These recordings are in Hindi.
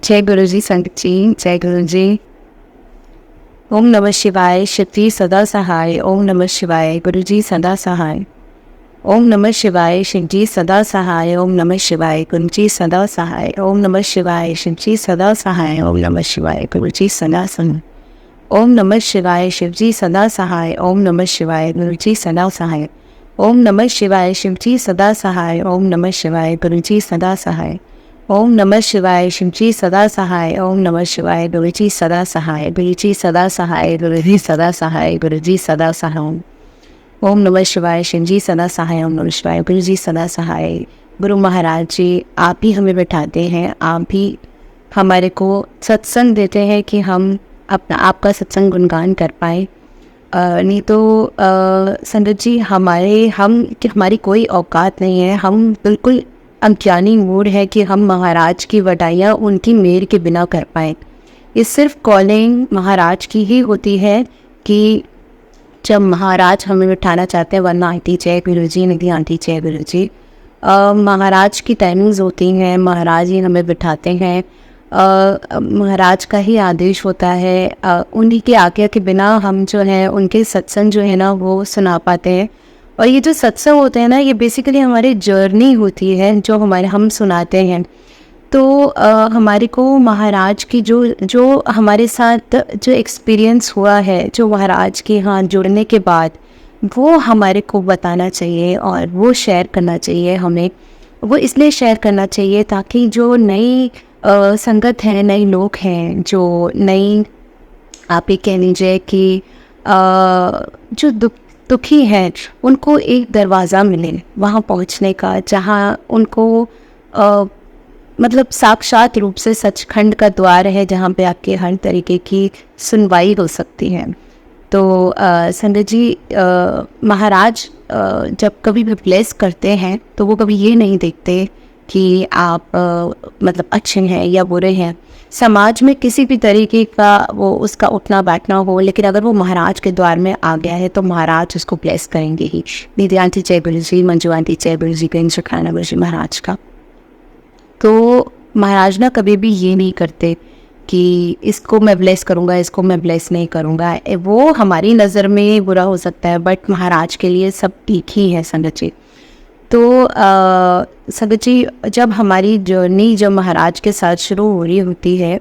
जय गुरु जी, संगत जी, जय गुरु जी। ओम नमः शिवाय, शिव जी सदा सहाय। ओम नमः शिवाय, गुरु जी सदा सहाय। ओम नमः शिवाय, शिव जी सदा सहाय। ओम नमः शिवाय, गुरु जी सदा सहाय। ओम नमः शिवाय, शिव जी सदा सहाय। ओम नमः शिवाय, गुरु जी सदा सहाय। ओम नमः शिवाय, शिव जी सदा सहाय। ओम नमः शिवाय, गुरु जी सदा सहाय। ओम नमः शिवाय, शिव जी सदा सहाय। ओम नमः शिवाय, गुरु जी सदा सहाय। ओम नमः शिवाय, शिव जी सदा सहाय। ओम नमः शिवाय, गुरु जी सदा सहाय। गुरु जी सदा सहाय, गुरु जी सदा सहाय, गुरु जी सदा सहाय। ओम नमः शिवाय, शिव जी सदा सहाय। ओम नमः शिवाय, गुरु जी सदा सहाय। गुरु महाराज जी, आप ही हमें बैठाते हैं, आप ही हमारे को सत्संग देते हैं कि हम अपना आपका सत्संग गुणगान कर पाए। नहीं तो संगत जी, हमारी कोई औकात नहीं है। हम बिल्कुल अज्ञानी मूड है कि हम महाराज की वडाइयाँ उनकी मेहर के बिना कर पाए। ये सिर्फ कॉलिंग महाराज की ही होती है कि जब महाराज हमें बिठाना चाहते हैं, वरना आंटी जय गुरु जी, नहीं आंटी जय गुरु जी। महाराज की टाइमिंग्स होती हैं, महाराज ही हमें बिठाते हैं। महाराज का ही आदेश होता है। उन्हीं के आज्ञा के बिना हम जो है उनके सत्संग जो है ना वो सुना पाते हैं। और ये जो सत्संग होते हैं ना, ये बेसिकली हमारी जर्नी होती है जो हम सुनाते हैं। तो हमारे को महाराज की जो हमारे साथ जो एक्सपीरियंस हुआ है, जो महाराज के यहाँ जुड़ने के बाद, वो हमारे को बताना चाहिए और वो शेयर करना चाहिए हमें। वो इसलिए शेयर करना चाहिए ताकि जो नई संगत है, नए लोग हैं, जो नई आप ये कह लीजिए कि जो दुखी हैं, उनको एक दरवाज़ा मिले वहाँ पहुँचने का, जहाँ उनको मतलब साक्षात रूप से सचखंड का द्वार है, जहाँ पे आपके हर तरीके की सुनवाई हो सकती है। तो संगत जी, महाराज जब कभी भी ब्लेस करते हैं तो वो कभी ये नहीं देखते कि आप मतलब अच्छे हैं या बुरे हैं। समाज में किसी भी तरीके का वो उसका उठना बैठना हो, लेकिन अगर वो महाराज के द्वार में आ गया है तो महाराज उसको ब्लेस करेंगे ही। निधि आंटी जय गुरु जी, मंजू आंटी जय गुरु जी, गंज खाना गुरु जी महाराज का। तो महाराज ना कभी भी ये नहीं करते कि इसको मैं ब्लेस करूँगा, इसको मैं ब्लेस नहीं करूँगा। वो हमारी नज़र में बुरा हो सकता है, बट महाराज के लिए सब ठीक ही है संगत जी। तो संगत जी, जब हमारी जर्नी जब महाराज के साथ शुरू हो रही होती है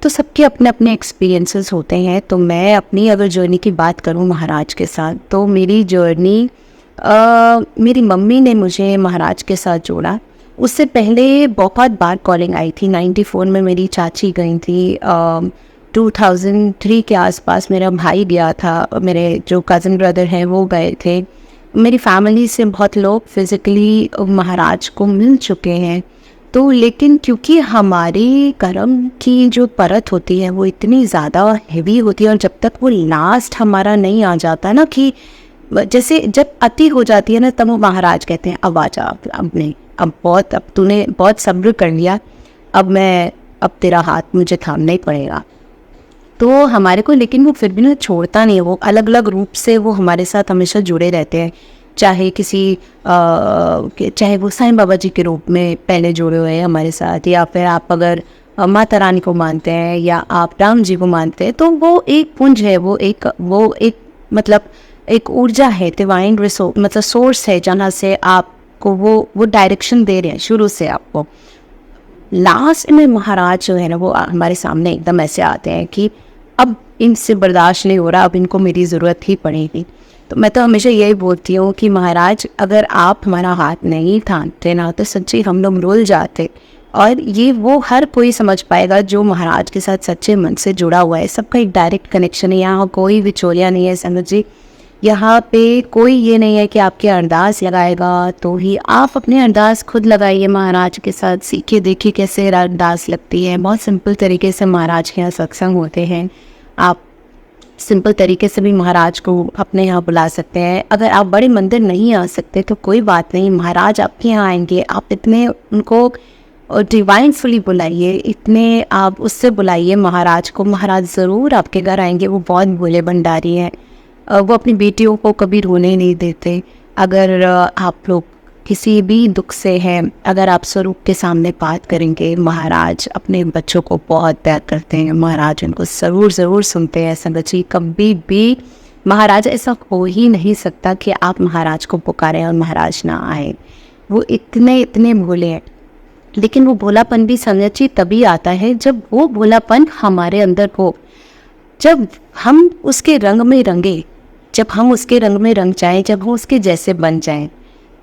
तो सबके अपने अपने एक्सपीरियंसेस होते हैं। तो मैं अपनी अगर जर्नी की बात करूं महाराज के साथ, तो मेरी जर्नी मेरी मम्मी ने मुझे महाराज के साथ जोड़ा। उससे पहले बहुत बार कॉलिंग आई थी। 94 में मेरी चाची गई थी। 2003 के आसपास मेरा भाई गया था, मेरे जो कज़न ब्रदर हैं वो गए थे। मेरी फैमिली से बहुत लोग फिज़िकली महाराज को मिल चुके हैं। तो लेकिन क्योंकि हमारी कर्म की जो परत होती है वो इतनी ज़्यादा हेवी होती है, और जब तक वो लास्ट हमारा नहीं आ जाता ना, कि जैसे जब अति हो जाती है ना, तब वो महाराज कहते हैं अब आ जा, अब नहीं, अब तूने बहुत सब्र कर लिया, अब तेरा हाथ मुझे थामना ही पड़ेगा। तो हमारे को लेकिन वो फिर भी ना छोड़ता नहीं है। वो अलग अलग रूप से वो हमारे साथ हमेशा जुड़े रहते हैं। चाहे वो साईं बाबा जी के रूप में पहले जुड़े हुए हैं हमारे साथ, या फिर आप अगर माता रानी को मानते हैं या आप राम जी को मानते हैं, तो वो एक पुंज है, वो एक मतलब एक ऊर्जा है, डिवाइन रिसोर्स मतलब सोर्स है, जहाँ से आपको वो डायरेक्शन दे रहे हैं शुरू से आपको। लास्ट में महाराज जो है ना वो हमारे सामने एकदम ऐसे आते हैं कि अब इनसे बर्दाश्त नहीं हो रहा, अब इनको मेरी ज़रूरत ही पड़ेगी। तो मैं तो हमेशा यही बोलती हूँ कि महाराज अगर आप हमारा हाथ नहीं थामते ना, तो सच्ची हम लोग रुल जाते। और ये वो हर कोई समझ पाएगा जो महाराज के साथ सच्चे मन से जुड़ा हुआ है। सबका एक डायरेक्ट कनेक्शन है, यहाँ कोई विचोलिया नहीं है समझ जी। यहाँ पे कोई ये नहीं है कि आपके अरदास लगाएगा तो ही आप अपने अरदास खुद लगाइए महाराज के साथ, सीखिए, देखिए कैसे अरदास लगती है। बहुत सिंपल तरीके से महाराज के यहाँ सत्संग होते हैं। आप सिंपल तरीके से भी महाराज को अपने यहाँ बुला सकते हैं। अगर आप बड़े मंदिर नहीं आ सकते तो कोई बात नहीं, महाराज आपके यहाँ आएंगे। आप इतने उनको डिवाइनफुली बुलाइए, इतने आप उससे बुलाइए महाराज को, महाराज ज़रूर आपके घर आएंगे। वो बहुत भोले भंडारी हैं। वो अपनी बेटियों को कभी रोने नहीं देते। अगर आप लोग किसी भी दुख से हैं, अगर आप स्वरूप के सामने बात करेंगे, महाराज अपने बच्चों को बहुत प्यार करते हैं, महाराज उनको ज़रूर सुनते हैं। संगत जी, कभी भी महाराज, ऐसा हो ही नहीं सकता कि आप महाराज को पुकारें और महाराज ना आए। वो इतने भोले हैं। लेकिन वो भोलापन भी संगत जी तभी आता है जब वो भोलापन हमारे अंदर हो, जब हम उसके रंग में रंगे, जब हम उसके रंग में रंग जाएं, जब हम उसके जैसे बन जाएं,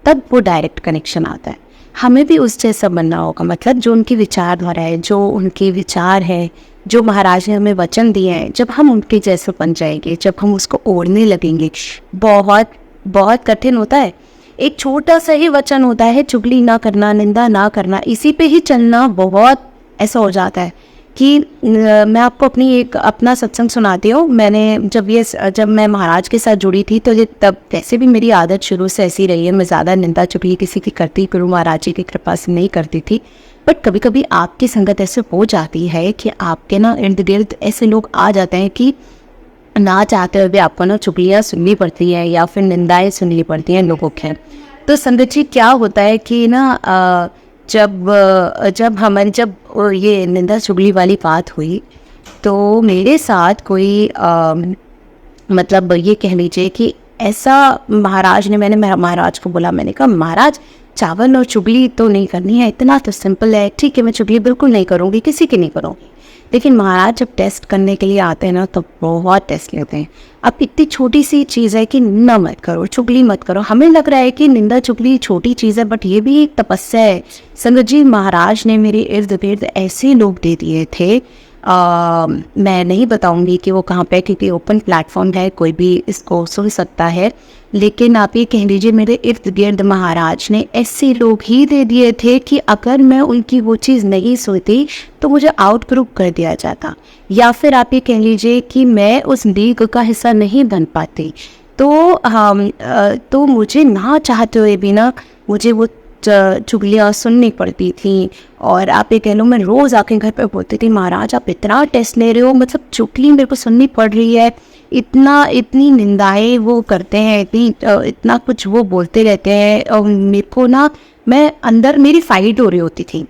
तब वो डायरेक्ट कनेक्शन आता है। हमें भी उस जैसा बनना होगा, मतलब जो उनकी विचारधारा है, जो उनके विचार है, जो महाराज ने हमें वचन दिए हैं, जब हम उनके जैसे बन जाएंगे, जब हम उसको ओढ़ने लगेंगे, बहुत बहुत कठिन होता है। एक छोटा सा ही वचन होता है, चुगली ना करना, निंदा ना करना, इसी पे ही चलना बहुत ऐसा हो जाता है कि मैं आपको अपना सत्संग सुनाती हूँ। जब मैं महाराज के साथ जुड़ी थी तो ये तब वैसे भी मेरी आदत शुरू से ऐसी रही है, मैं ज़्यादा निंदा चुगली किसी की करती, गुरु महाराज जी की कृपा से नहीं करती थी। बट कभी कभी आपकी संगत ऐसे हो जाती है कि आपके ना इर्द गिर्द ऐसे लोग आ जाते हैं कि ना चाहते हुए भी आपको ना चुगलियाँ सुननी पड़ती हैं या फिर निंदाएं सुननी पड़ती हैं लोगों के। तो संगत जी, क्या होता है कि ना जब ये निंदा चुगली वाली बात हुई तो मेरे साथ कोई मतलब ये कह लीजिए कि ऐसा मैंने महाराज को बोला, मैंने कहा महाराज चावल और चुगली तो नहीं करनी है, इतना तो सिंपल है, ठीक है मैं चुगली बिल्कुल नहीं करूँगी, किसी की नहीं करूँगी। लेकिन महाराज जब टेस्ट करने के लिए आते हैं ना तो बहुत टेस्ट लेते हैं। अब इतनी छोटी सी चीज़ है कि निंदा मत करो, चुगली मत करो। हमें लग रहा है कि निंदा चुगली छोटी चीज़ है, बट ये भी एक तपस्या है। संगत जी, महाराज ने मेरे इर्द गिर्द ऐसे लोग दे दिए थे, मैं नहीं बताऊंगी कि वो कहाँ पे, क्योंकि ओपन प्लेटफॉर्म है, कोई भी इसको सुन सकता है। लेकिन आप ये कह लीजिए मेरे इर्द गिर्द महाराज ने ऐसे लोग ही दे दिए थे कि अगर मैं उनकी वो चीज़ नहीं सुनती तो मुझे आउटग्रुप कर दिया जाता, या फिर आप ये कह लीजिए कि मैं उस लीग का हिस्सा नहीं बन पाती। तो मुझे ना चाहते हुए भी ना मुझे वो चुगलियाँ सुननी पड़ती थी। और आप ये कह लो, मैं रोज़ आके घर पे बोलती थी महाराज आप इतना टेस्ट ले रहे हो, मतलब चुगली मेरे को सुननी पड़ रही है, इतनी निंदाएं वो करते हैं, इतना कुछ वो बोलते रहते हैं। और मेरे को ना, मैं अंदर मेरी फाइट हो रही होती थी,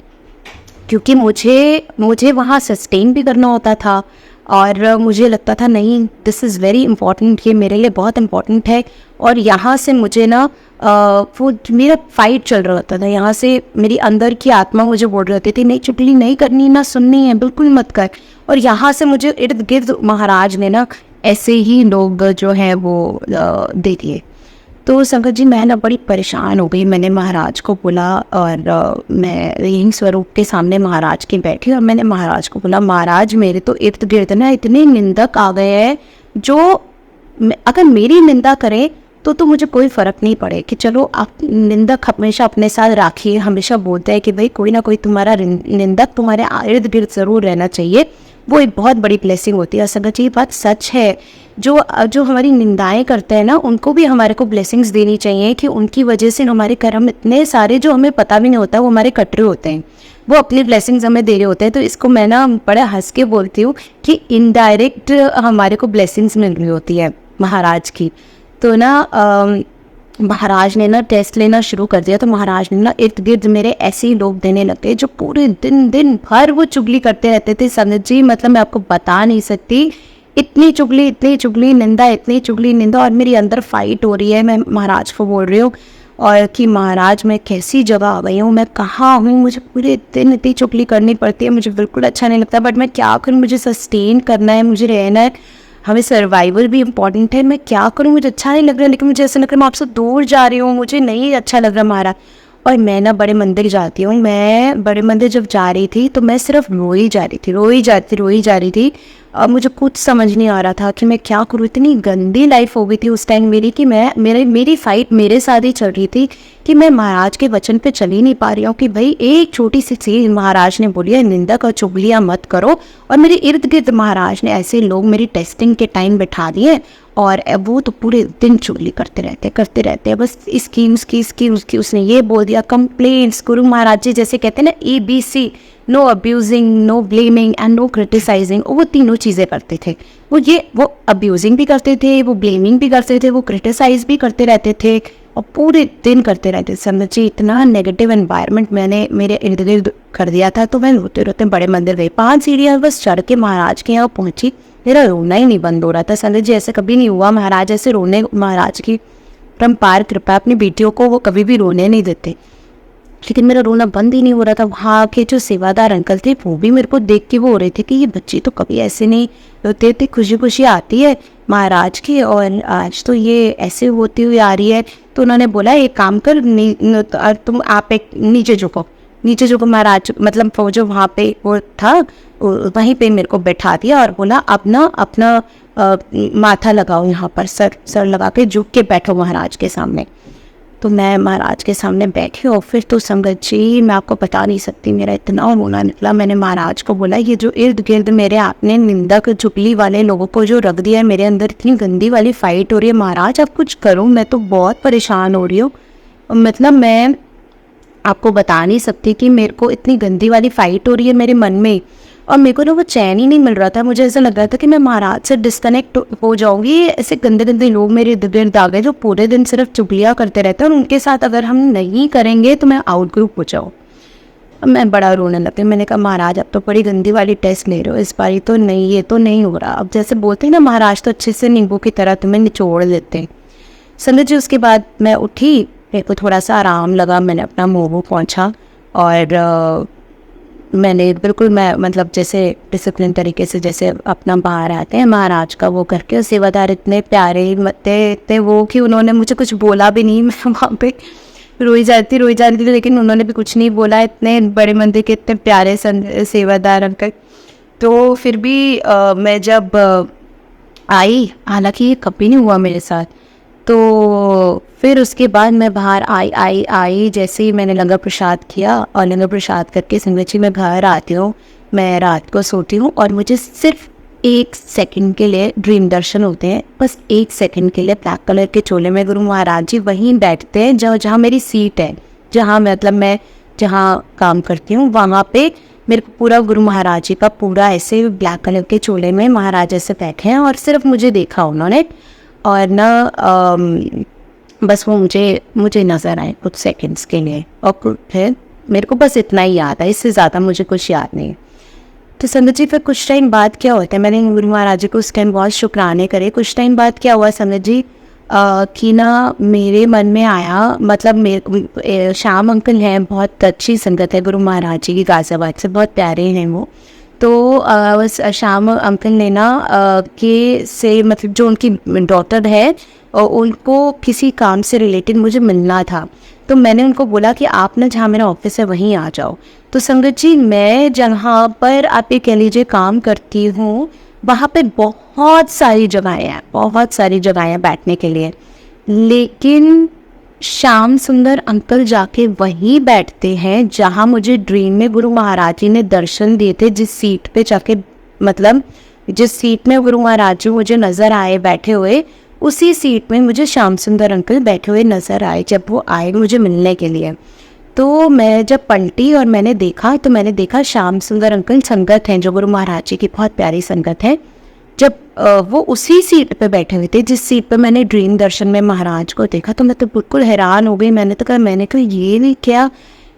क्योंकि मुझे वहाँ सस्टेन भी करना होता था। और मुझे लगता था नहीं, दिस इज़ वेरी इंपॉर्टेंट, ये मेरे लिए बहुत इंपॉर्टेंट है। और यहाँ से मुझे ना वो मेरा फाइट चल रहा होता था, यहाँ से मेरी अंदर की आत्मा मुझे बोल रही होती थी नहीं चुगली नहीं करनी, ना सुननी है, बिल्कुल मत कर। और यहाँ से मुझे इर्द गिर्द महाराज ने ना ऐसे ही लोग जो हैं वो दे दिए। तो संगत जी, मैं ना बड़ी परेशान हो गई। मैंने महाराज को बोला, और मैं यहीं स्वरूप के सामने महाराज के बैठी, और मैंने महाराज को बोला महाराज मेरे तो इर्द गिर्द ना इतने निंदक आ गए हैं जो अगर मेरी निंदा करें तो मुझे कोई फ़र्क नहीं पड़े कि चलो आप निंदक हमेशा अपने साथ राखिए। हमेशा बोलते हैं कि भाई कोई ना कोई तुम्हारा निंदक तुम्हारे इर्द गिर्द ज़रूर रहना चाहिए, वो एक बहुत बड़ी ब्लेसिंग होती है। संगत जी, ये बात सच है। जो हमारी निंदाएं करते हैं ना, उनको भी हमारे को ब्लेसिंग्स देनी चाहिए कि उनकी वजह से हमारे कर्म इतने सारे जो हमें पता भी नहीं होता वो हमारे कट रहे होते हैं, वो अपनी ब्लेसिंग्स हमें दे रहे होते हैं। तो इसको मैं ना बड़ा हंस के बोलती हूँ कि इनडायरेक्ट हमारे को ब्लेसिंग्स मिल रही होती है महाराज की। तो ना महाराज ने ना टेस्ट लेना शुरू कर दिया। तो महाराज ने ना इर्द गिर्द मेरे ऐसे ही लोग देने लगे जो पूरे दिन भर वो चुगली करते रहते थे। संगत जी, मतलब मैं आपको बता नहीं सकती, इतनी चुगली निंदा, इतनी चुगली निंदा, और मेरी अंदर फाइट हो रही है। मैं महाराज को बोल रही हूँ और कि महाराज मैं कैसी जगह आ गई हूँ, मैं कहाँ हूँ, मुझे पूरे दिन इतनी चुगली करनी पड़ती है, मुझे बिल्कुल अच्छा नहीं लगता, बट मैं क्या करूँ, मुझे सस्टेन करना है, मुझे रहना है, हमें सर्वाइवल भी इम्पॉर्टेंट है। मैं क्या करूँ, मुझे अच्छा नहीं लग रहा, लेकिन मुझे ऐसा लग रहा है मैं आपसे दूर जा रही हूँ, मुझे नहीं अच्छा लग रहा महाराज। और मैं ना बड़े मंदिर जाती हूँ, मैं बड़े मंदिर जब जा रही थी तो मैं सिर्फ रोई जा रही थी। अब मुझे कुछ समझ नहीं आ रहा था कि मैं क्या करूँ। इतनी गंदी लाइफ हो गई थी उस टाइम मेरी कि मेरी फाइट मेरे साथ ही चल रही थी कि मैं महाराज के वचन पे चल ही नहीं पा रही हूँ कि भाई एक छोटी सी चीज महाराज ने बोली है, निंदक और चुगलियाँ मत करो। और मेरे इर्द गिर्द महाराज ने ऐसे लोग मेरी टेस्टिंग के टाइम बैठा दिए, और वो तो पूरे दिन चुगली करते रहते हैं, बस इसकी उसकी, उसने ये बोल दिया, कंप्लेंट्स। गुरु महाराज जी जैसे कहते हैं ना ABC, no abusing, no blaming and no criticising, वो तीनों चीज़ें करते थे। वो अब्यूजिंग भी करते थे, वो ब्लेमिंग भी करते थे, वो क्रिटिसाइज भी करते रहते थे, और पूरे दिन करते रहते। संगत जी इतना नेगेटिव एनवायरनमेंट मैंने मेरे इर्द गिर्द कर दिया था। तो मैं रोते रोते बड़े मंदिर गई, 5 सीढ़ियाँ बस चढ़ के महाराज के यहाँ पहुँची, मेरा रोना ही नहीं बंद हो रहा था। संगत जी ऐसे कभी नहीं हुआ, महाराज ऐसे रोने, महाराज की परम्पार कृपा, अपनी बेटियों को वो कभी भी रोने नहीं देते, लेकिन मेरा रोना बंद ही नहीं हो रहा था। वहाँ के जो सेवादार अंकल थे वो भी मेरे को देख के वो हो रहे थे कि ये बच्ची तो कभी ऐसे नहीं होते थे, खुशी खुशी आती है महाराज की, और आज तो ये ऐसे होती हुई आ रही है। तो उन्होंने बोला एक काम कर, तुम आप एक नीचे झुको, नीचे झुको महाराज, मतलब वो जो वहाँ पे वो था वहीं पे मेरे को बैठा दिया और बोला अब ना अपना माथा लगाओ यहाँ पर, सर लगा के झुक के बैठो महाराज के सामने। तो मैं महाराज के सामने बैठी और फिर तो संगत जी मैं आपको बता नहीं सकती, मेरा इतना रोना निकला। मैंने महाराज को बोला ये जो इर्द गिर्द मेरे आपने निंदक चुगली वाले लोगों को जो रख दिया है, मेरे अंदर इतनी गंदी वाली फाइट हो रही है, महाराज आप कुछ करो, मैं तो बहुत परेशान हो रही हूँ। मतलब मैं आपको बता नहीं सकती कि मेरे को इतनी गंदी वाली फाइट हो रही है मेरे मन में, और मेरे को ना वो चैन ही नहीं मिल रहा था। मुझे ऐसा लग रहा था कि मैं महाराज से डिस्कनेक्ट हो जाऊंगी। ऐसे गंदे गंदे लोग मेरे इर्द गिर्द आ गए जो पूरे दिन सिर्फ चुगलियाँ करते रहते हैं, और उनके साथ अगर हम नहीं करेंगे तो मैं आउट ग्रुप हो जाऊँ। अब मैं बड़ा रोने लगी। मैंने कहा महाराज अब तो बड़ी गंदी वाली टेस्ट ले रहे हो, इस बारी तो नहीं, ये तो नहीं हो रहा। अब जैसे बोलते हैं ना महाराज तो अच्छे से नींबू की तरह तुम्हें निचोड़ देते हैं। संगत जी उसके बाद मैं उठी, मेरे को थोड़ा सा आराम लगा, मैंने अपना मोमो पहुँचा और मैंने बिल्कुल मैं मतलब जैसे डिसिप्लिन तरीके से जैसे अपना बाहर आते हैं महाराज का वो करके, सेवादार इतने प्यारे इतने वो कि उन्होंने मुझे कुछ बोला भी नहीं। मैं वहाँ पे रोई जाती थी, लेकिन उन्होंने भी कुछ नहीं बोला। इतने बड़े मंदिर के इतने प्यारे सेवादार अंकल। तो फिर भी मैं जब आई, हालांकि ये कभी नहीं हुआ मेरे साथ, तो फिर उसके बाद मैं बाहर आई जैसे ही मैंने लंगर प्रसाद किया, और लंगर प्रसाद करके संगत जी मैं घर आती हूँ, मैं रात को सोती हूँ और मुझे सिर्फ 1 सेकंड के लिए ड्रीम दर्शन होते हैं, बस 1 सेकंड के लिए। ब्लैक कलर के चोले में गुरु महाराज जी वहीं बैठते हैं जहाँ मेरी सीट है, जहाँ मतलब मैं जहाँ काम करती हूँ वहाँ पे मेरे को पूरा गुरु महाराज जी का पूरा ऐसे ब्लैक कलर के चोले में महाराज ऐसे बैठे हैं, और सिर्फ मुझे देखा उन्होंने, और ना बस वो मुझे नज़र आए कुछ सेकंड्स के लिए, और फिर मेरे को बस इतना ही याद है, इससे ज़्यादा मुझे कुछ याद नहीं है। तो संगत जी फिर कुछ टाइम बाद क्या होता है, मैंने गुरु महाराज जी को उस टाइम बहुत शुक्राने करे। कुछ टाइम बाद क्या हुआ संगत जी कि ना मेरे मन में आया, मतलब मेरे श्याम अंकल हैं, बहुत अच्छी संगत है गुरु महाराज जी की, गाज़ियाबाद से, बहुत प्यारे हैं वो। तो श्याम अंकल ने ना के से मतलब जो उनकी डॉटर है उनको किसी काम से रिलेटेड मुझे मिलना था। तो मैंने उनको बोला कि आप ना जहाँ मेरा ऑफिस है वहीं आ जाओ। तो संगत जी मैं जहाँ पर आप ये कह लीजिए काम करती हूँ वहाँ पे बहुत सारी जगहें हैं बैठने के लिए, लेकिन श्याम सुंदर अंकल जाके वहीं बैठते हैं जहाँ मुझे ड्रीम में गुरु महाराज जी ने दर्शन दिए थे। जिस सीट पे जाके मतलब जिस सीट में गुरु महाराज जी मुझे नज़र आए बैठे हुए, उसी सीट में मुझे श्याम सुंदर अंकल बैठे हुए नज़र आए जब वो आए मुझे मिलने के लिए। तो मैं जब पलटी और मैंने देखा श्याम सुंदर अंकल संगत हैं जो गुरु महाराज जी की बहुत प्यारी संगत है, जब वो उसी सीट पे बैठे हुए थे जिस सीट पे मैंने ड्रीम दर्शन में महाराज को देखा। तो मैं तो बिल्कुल हैरान हो गई। मैंने कहा ये नहीं क्या,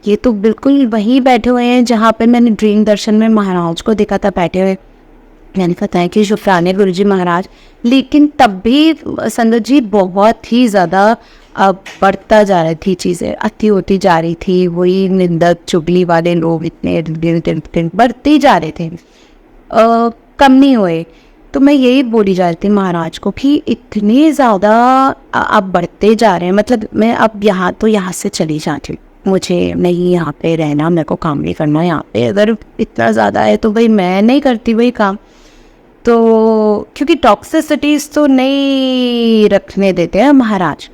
ये तो बिल्कुल वहीं बैठे हुए हैं जहाँ पे मैंने ड्रीम दर्शन में महाराज को देखा था बैठे हुए। मैंने कहा थैंक यू शुक्राने गुरु जी महाराज। लेकिन तब भी संगत जी बहुत ही ज़्यादा बढ़ता जा रही थी, चीज़ें अति होती जा रही थी, वही निंदक चुगली वाले लोग इतने बढ़ते जा रहे थे, कम नहीं हुए। तो मैं यही बोली जा रही थी महाराज को कि इतने ज़्यादा अब बढ़ते जा रहे हैं, मतलब मैं अब यहाँ से चली जाती हूँ, मुझे नहीं यहाँ पे रहना, मेरे को काम नहीं करना यहाँ पे। अगर इतना ज़्यादा है तो भाई मैं नहीं करती वही काम, तो क्योंकि टॉक्सिसिटीज़ तो नहीं रखने देते हैं महाराज।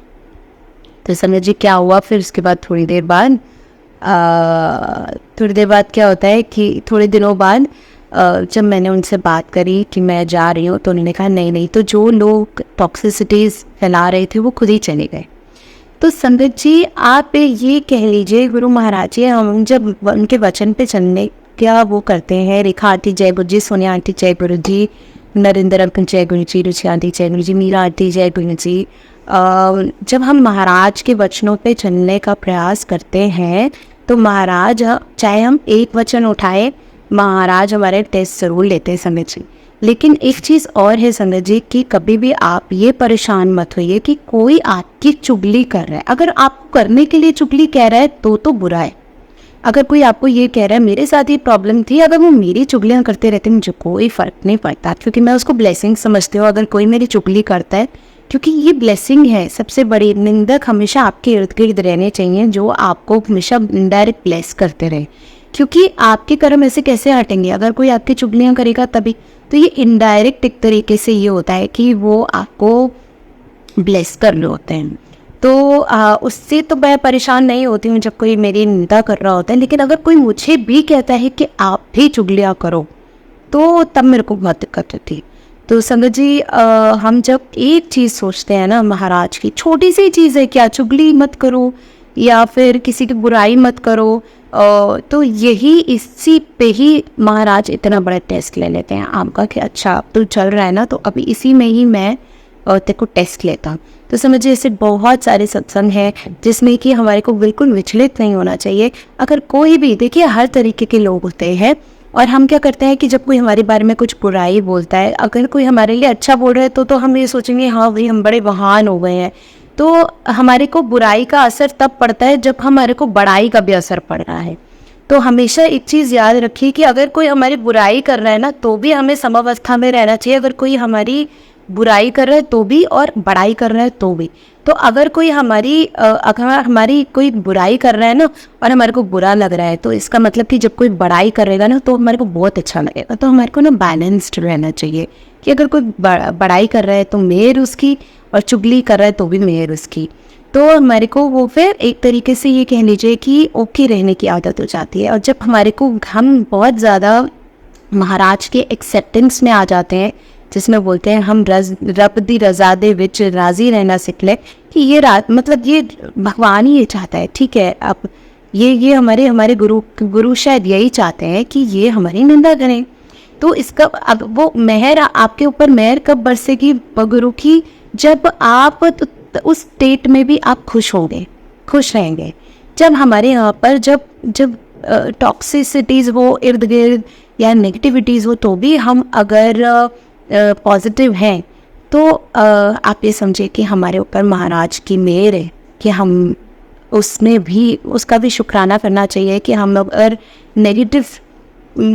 तो समझ जी क्या हुआ फिर उसके बाद थोड़ी देर बाद क्या होता है कि थोड़े दिनों बाद जब मैंने उनसे बात करी कि मैं जा रही हूँ, तो उन्होंने कहा नहीं, तो जो लोग टॉक्सिसिटीज़ फैला रहे थे वो खुद ही चले गए। तो संगत जी आप ये कह लीजिए गुरु महाराज जी हम जब उनके वचन पे चलने क्या वो करते हैं, रेखा आंटी जय गुरु जी, सोनिया आंटी जय गुरु जी, नरेंद्र अंकल जय गुरु जी, रुचि आंटी जय गुरु जी, मीरा आंटी जय गुरु जी, जब हम महाराज के वचनों पे चलने का प्रयास करते हैं तो महाराज, चाहे हम एक वचन उठाए, महाराज हमारे टेस्ट ज़रूर लेते हैं संगत जी। लेकिन एक चीज़ और है संगत जी कि कभी भी आप ये परेशान मत होइए कि कोई आपकी चुगली कर रहा है। अगर आपको करने के लिए चुगली कह रहा है तो बुरा है। अगर कोई आपको ये कह रहा है मेरे साथ ये प्रॉब्लम थी, अगर वो मेरी चुगलियाँ करते रहते मुझे कोई फ़र्क नहीं पड़ता, क्योंकि मैं उसको ब्लेसिंग समझती हूँ। अगर कोई मेरी चुगली करता है, क्योंकि ये ब्लेसिंग है। सबसे बड़ी निंदक हमेशा आपके इर्द गिर्द रहने चाहिए जो आपको हमेशा इनडायरेक्ट ब्लेस करते रहे, क्योंकि आपके कर्म ऐसे कैसे हटेंगे अगर कोई आपकी चुगलियाँ करेगा तभी। तो ये इनडायरेक्ट एक तरीके से ये होता है कि वो आपको ब्लेस कर रहे होते हैं। तो उससे तो मैं परेशान नहीं होती हूँ जब कोई मेरी निंदा कर रहा होता है, लेकिन अगर कोई मुझे भी कहता है कि आप भी चुगलियाँ करो तो तब मेरे को बहुत दिक्कत होती है। तो संगत जी, हम जब एक चीज़ सोचते हैं ना महाराज की, छोटी सी चीज़ है क्या, चुगली मत करो या फिर किसी की बुराई मत करो, तो यही इसी पे ही महाराज इतना बड़ा टेस्ट ले लेते हैं आपका कि अच्छा अब तो चल रहा है ना, तो अभी इसी में ही मैं तेरे को टेस्ट लेता हूँ। तो समझिए ऐसे बहुत सारे सत्संग हैं जिसमें कि हमारे को बिल्कुल विचलित नहीं होना चाहिए। अगर कोई भी, देखिए हर तरीके के लोग होते हैं और हम क्या करते हैं कि जब कोई हमारे बारे में कुछ बुराई बोलता है, अगर कोई हमारे लिए अच्छा बोल रहा है तो हम ये सोचेंगे हाँ भाई हम बड़े महान हो गए हैं। तो हमारे को बुराई का असर तब पड़ता है जब हमारे को बड़ाई का भी असर पड़ रहा है। तो हमेशा एक चीज़ याद रखिए कि अगर कोई हमारी बुराई कर रहा है ना तो भी हमें समावस्था में रहना चाहिए। अगर कोई हमारी बुराई कर रहा है तो भी और बड़ाई कर रहा है तो भी। तो अगर कोई हमारी कोई बुराई कर रहा है ना और हमारे को बुरा लग रहा है, तो इसका मतलब कि जब कोई बड़ाई करेगा ना तो हमारे को बहुत अच्छा लगेगा। तो हमारे को ना बैलेंस्ड रहना चाहिए कि अगर कोई बड़ाई कर रहा है तो मेहर उसकी, और चुगली कर रहा है तो भी मेहर उसकी। तो हमारे को वो फिर एक तरीके से ये कह लीजिए कि ओके रहने की आदत हो जाती है। और जब हमारे को हम बहुत ज़्यादा महाराज के एक्सेप्टेंस में आ जाते हैं, जिसमें बोलते हैं हम रब दी रजा दे विच राजी रहना सीख ले, कि ये मतलब ये भगवान ही ये चाहता है, ठीक है। अब ये हमारे गुरु शायद यही चाहते हैं कि ये हमारी निंदा करें। तो इसका अब वो मेहर आपके ऊपर मेहर कब बरसेगी गुरु की, जब आप उस स्टेट में भी आप खुश होंगे, खुश रहेंगे। जब हमारे यहाँ पर जब टॉक्सिसिटीज़ हो इर्द गिर्द या नेगेटिविटीज़ हो तो भी हम अगर पॉजिटिव हैं तो आप ये समझिए कि हमारे ऊपर महाराज की मेहर है कि हम उसमें भी उसका भी शुक्राना करना चाहिए कि हम अगर नेगेटिव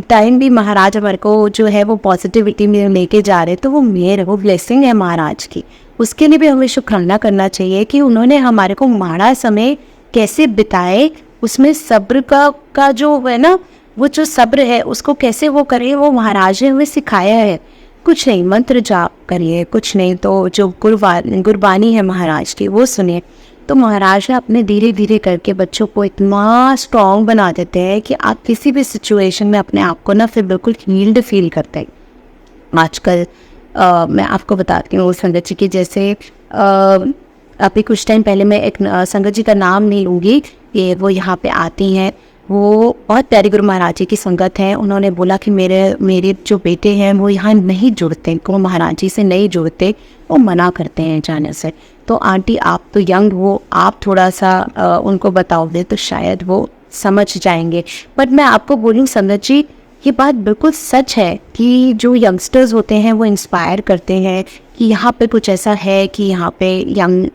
टाइम भी महाराज हमारे को जो है वो पॉजिटिविटी में लेके जा रहे, तो वो मेहर है, वो ब्लेसिंग है महाराज की। उसके लिए भी हमें शुक्राना करना चाहिए कि उन्होंने हमारे को माड़ा समय कैसे बिताए, उसमें सब्र का जो है ना, वो जो सब्र है उसको कैसे वो करें, वो महाराज ने हमें सिखाया है। कुछ नहीं, मंत्र जाप करिए, कुछ नहीं तो जो गुरबानी है महाराज की वो सुनिए। तो महाराज ने अपने धीरे धीरे करके बच्चों को इतना स्ट्रॉन्ग बना देते हैं कि आप किसी भी सिचुएशन में अपने आप को ना फिर बिल्कुल हील्ड फील करते हैं। आजकल मैं आपको बताती हूँ संगत जी की, जैसे अभी कुछ टाइम पहले मैं एक संगत जी का नाम नहीं लूँगी, कि वो यहाँ पे आती हैं, वो बहुत प्यारी गुरु महाराज जी की संगत है। उन्होंने बोला कि मेरे जो बेटे हैं वो यहाँ नहीं जुड़ते, वो महाराज जी से नहीं जुड़ते, वो मना करते हैं जाने से। तो आंटी आप तो यंग हो, आप थोड़ा सा उनको बताओगे तो शायद वो समझ जाएंगे। बट मैं आपको बोलूँ संगत जी, ये बात बिल्कुल सच है कि जो यंगस्टर्स होते हैं वो इंस्पायर करते हैं कि यहाँ पे कुछ ऐसा है कि यहाँ पे यंग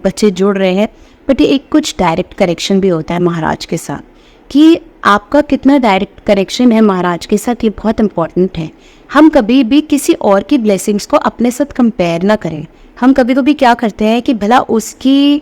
बच्चे जुड़ रहे हैं। बट ये एक कुछ डायरेक्ट करेक्शन भी होता है महाराज के साथ, कि आपका कितना डायरेक्ट करेक्शन है महाराज के साथ, ये बहुत इम्पॉर्टेंट है। हम कभी भी किसी और की ब्लेसिंग्स को अपने साथ कंपेयर ना करें। हम कभी कभी क्या करते हैं कि भला उसकी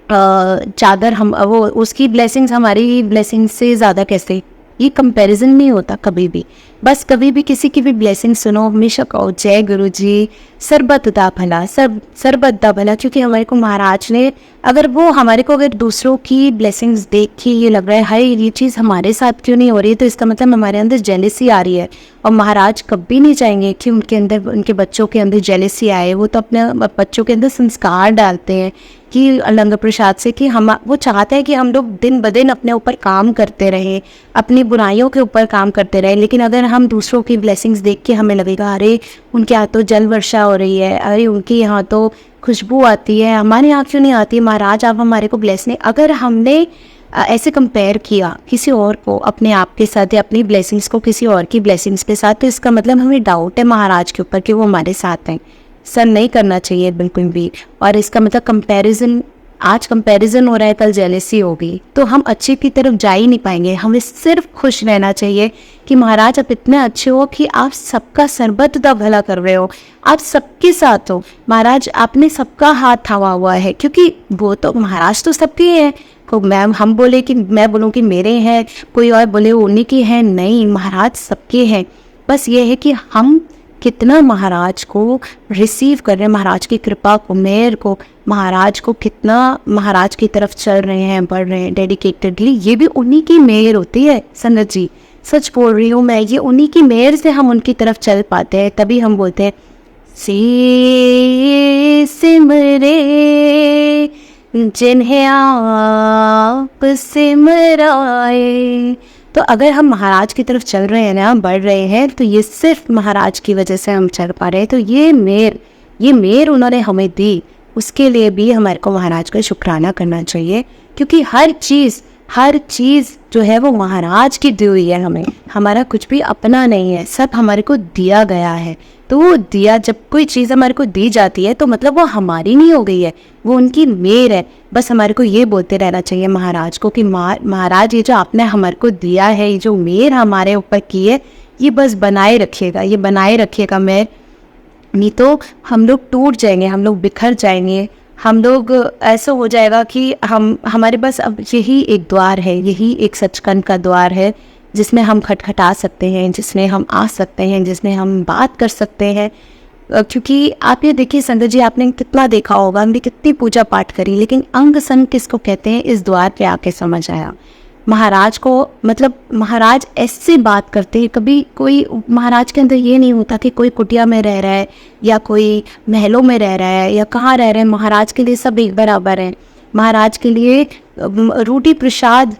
चादर हम वो उसकी ब्लेसिंग्स हमारी ब्लेसिंग्स से ज़्यादा कैसे, ये कंपैरिजन नहीं होता कभी भी। बस कभी भी किसी की भी ब्लेसिंग सुनो, हमेशा कहो जय गुरु जी, सरबत दा भला, सरबत दा भला। क्योंकि हमारे को महाराज ने, अगर वो हमारे को अगर दूसरों की ब्लेसिंग्स देख के ये लग रहा है हाय ये चीज़ हमारे साथ क्यों नहीं हो रही है, तो इसका मतलब हमारे अंदर जेलेसी आ रही है। और महाराज कभी नहीं चाहेंगे कि उनके बच्चों के अंदर जेलेसी आए। वो तो अपने बच्चों के अंदर संस्कार डालते हैं कि लंगर प्रसाद से, कि वो चाहते हैं कि हम लोग दिन ब दिन अपने ऊपर काम करते रहें, अपनी बुराइयों के ऊपर काम करते रहें। लेकिन अगर हम दूसरों की ब्लेसिंग्स देख के हमें लगेगा अरे उनके यहाँ तो जल वर्षा हो रही है, अरे उनके यहाँ तो खुशबू आती है, हमारे यहाँ क्यों नहीं आती? महाराज आप हमारे को ब्लेस नहीं। अगर हमने ऐसे कंपेयर किया किसी और को अपने आप के साथ या अपनी ब्लेसिंग्स को किसी और की ब्लेसिंग्स के साथ, तो इसका मतलब हमें डाउट है महाराज के ऊपर कि वो हमारे साथ हैं। सर नहीं करना चाहिए बिल्कुल भी। और इसका मतलब कंपैरिजन, आज कंपैरिजन हो रहा है, कल जेलेसी होगी, तो हम अच्छे की तरफ जा ही नहीं पाएंगे। हमें सिर्फ खुश रहना चाहिए कि महाराज आप इतने अच्छे हो कि आप सबका सर्वदा भला कर रहे हो, आप सबके साथ हो। महाराज आपने सबका हाथ थामा हुआ है, क्योंकि वो तो महाराज तो सबके हैं। को मैम हम बोले कि मैं बोलूँ कि मेरे हैं, कोई और बोले उन्हीं की हैं, नहीं, महाराज सबके हैं। बस ये है कि हम कितना महाराज को रिसीव कर रहे हैं, महाराज की कृपा को, मेहर को, महाराज को कितना महाराज की तरफ चल रहे हैं, बढ़ रहे हैं डेडिकेटेडली। ये भी उन्हीं की मेहर होती है संगत जी, सच बोल रही हूँ मैं। ये उन्हीं की मेहर से हम उनकी तरफ चल पाते हैं, तभी हम बोलते हैं सिमरे जिन्हें आप सिमराए। तो अगर हम महाराज की तरफ चल रहे हैं ना, बढ़ रहे हैं, तो ये सिर्फ महाराज की वजह से हम चल पा रहे हैं। तो ये मेहर उन्होंने हमें दी, उसके लिए भी हमारे को महाराज का शुक्राना करना चाहिए, क्योंकि हर चीज़ जो है वो महाराज की दी हुई है हमें। हमारा कुछ भी अपना नहीं है, सब हमारे को दिया गया है। तो वो दिया, जब कोई चीज़ हमारे को दी जाती है तो मतलब वो हमारी नहीं हो गई है, वो उनकी मेहर है। बस हमारे को ये बोलते रहना चाहिए महाराज को कि महाराज ये जो आपने हमारे को दिया है, ये जो मेहर हमारे ऊपर की है, ये बस बनाए रखिएगा, ये बनाए रखिएगा मेहर। नहीं तो हम लोग टूट जाएंगे, हम लोग बिखर जाएंगे, हम लोग ऐसा हो जाएगा कि हमारे पास अब यही एक द्वार है, यही एक सचखंड का द्वार है जिसमें हम खटखटा सकते हैं, जिसमें हम आ सकते हैं, जिसमें हम बात कर सकते हैं। क्योंकि आप ये देखिए संगत जी, आपने कितना देखा होगा, हमने कितनी पूजा पाठ करी, लेकिन अंग संग किसको कहते हैं, इस द्वार पे आके समझ आया। महाराज को मतलब महाराज ऐसे बात करते हैं, कभी कोई महाराज के अंदर ये नहीं होता कि कोई कुटिया में रह रहा है या कोई महलों में रह रहा है या कहाँ रह रहे हैं। महाराज के लिए सब एक बराबर हैं। महाराज के लिए रोटी प्रसाद,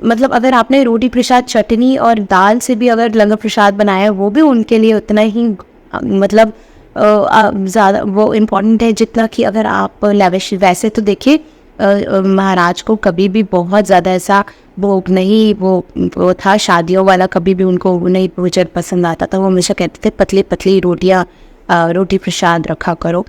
मतलब अगर आपने रोटी प्रसाद चटनी और दाल से भी अगर लंगर प्रसाद बनाया, वो भी उनके लिए उतना ही मतलब ज़्यादा वो इम्पोर्टेंट है जितना कि अगर आप लैविश। वैसे तो देखिए महाराज को कभी भी बहुत ज़्यादा ऐसा भोग नहीं, वो था शादियों वाला, कभी भी उनको नहीं भोजन पसंद आता था। वो हमेशा कहते थे पतली पतली रोटी प्रसाद रखा करो।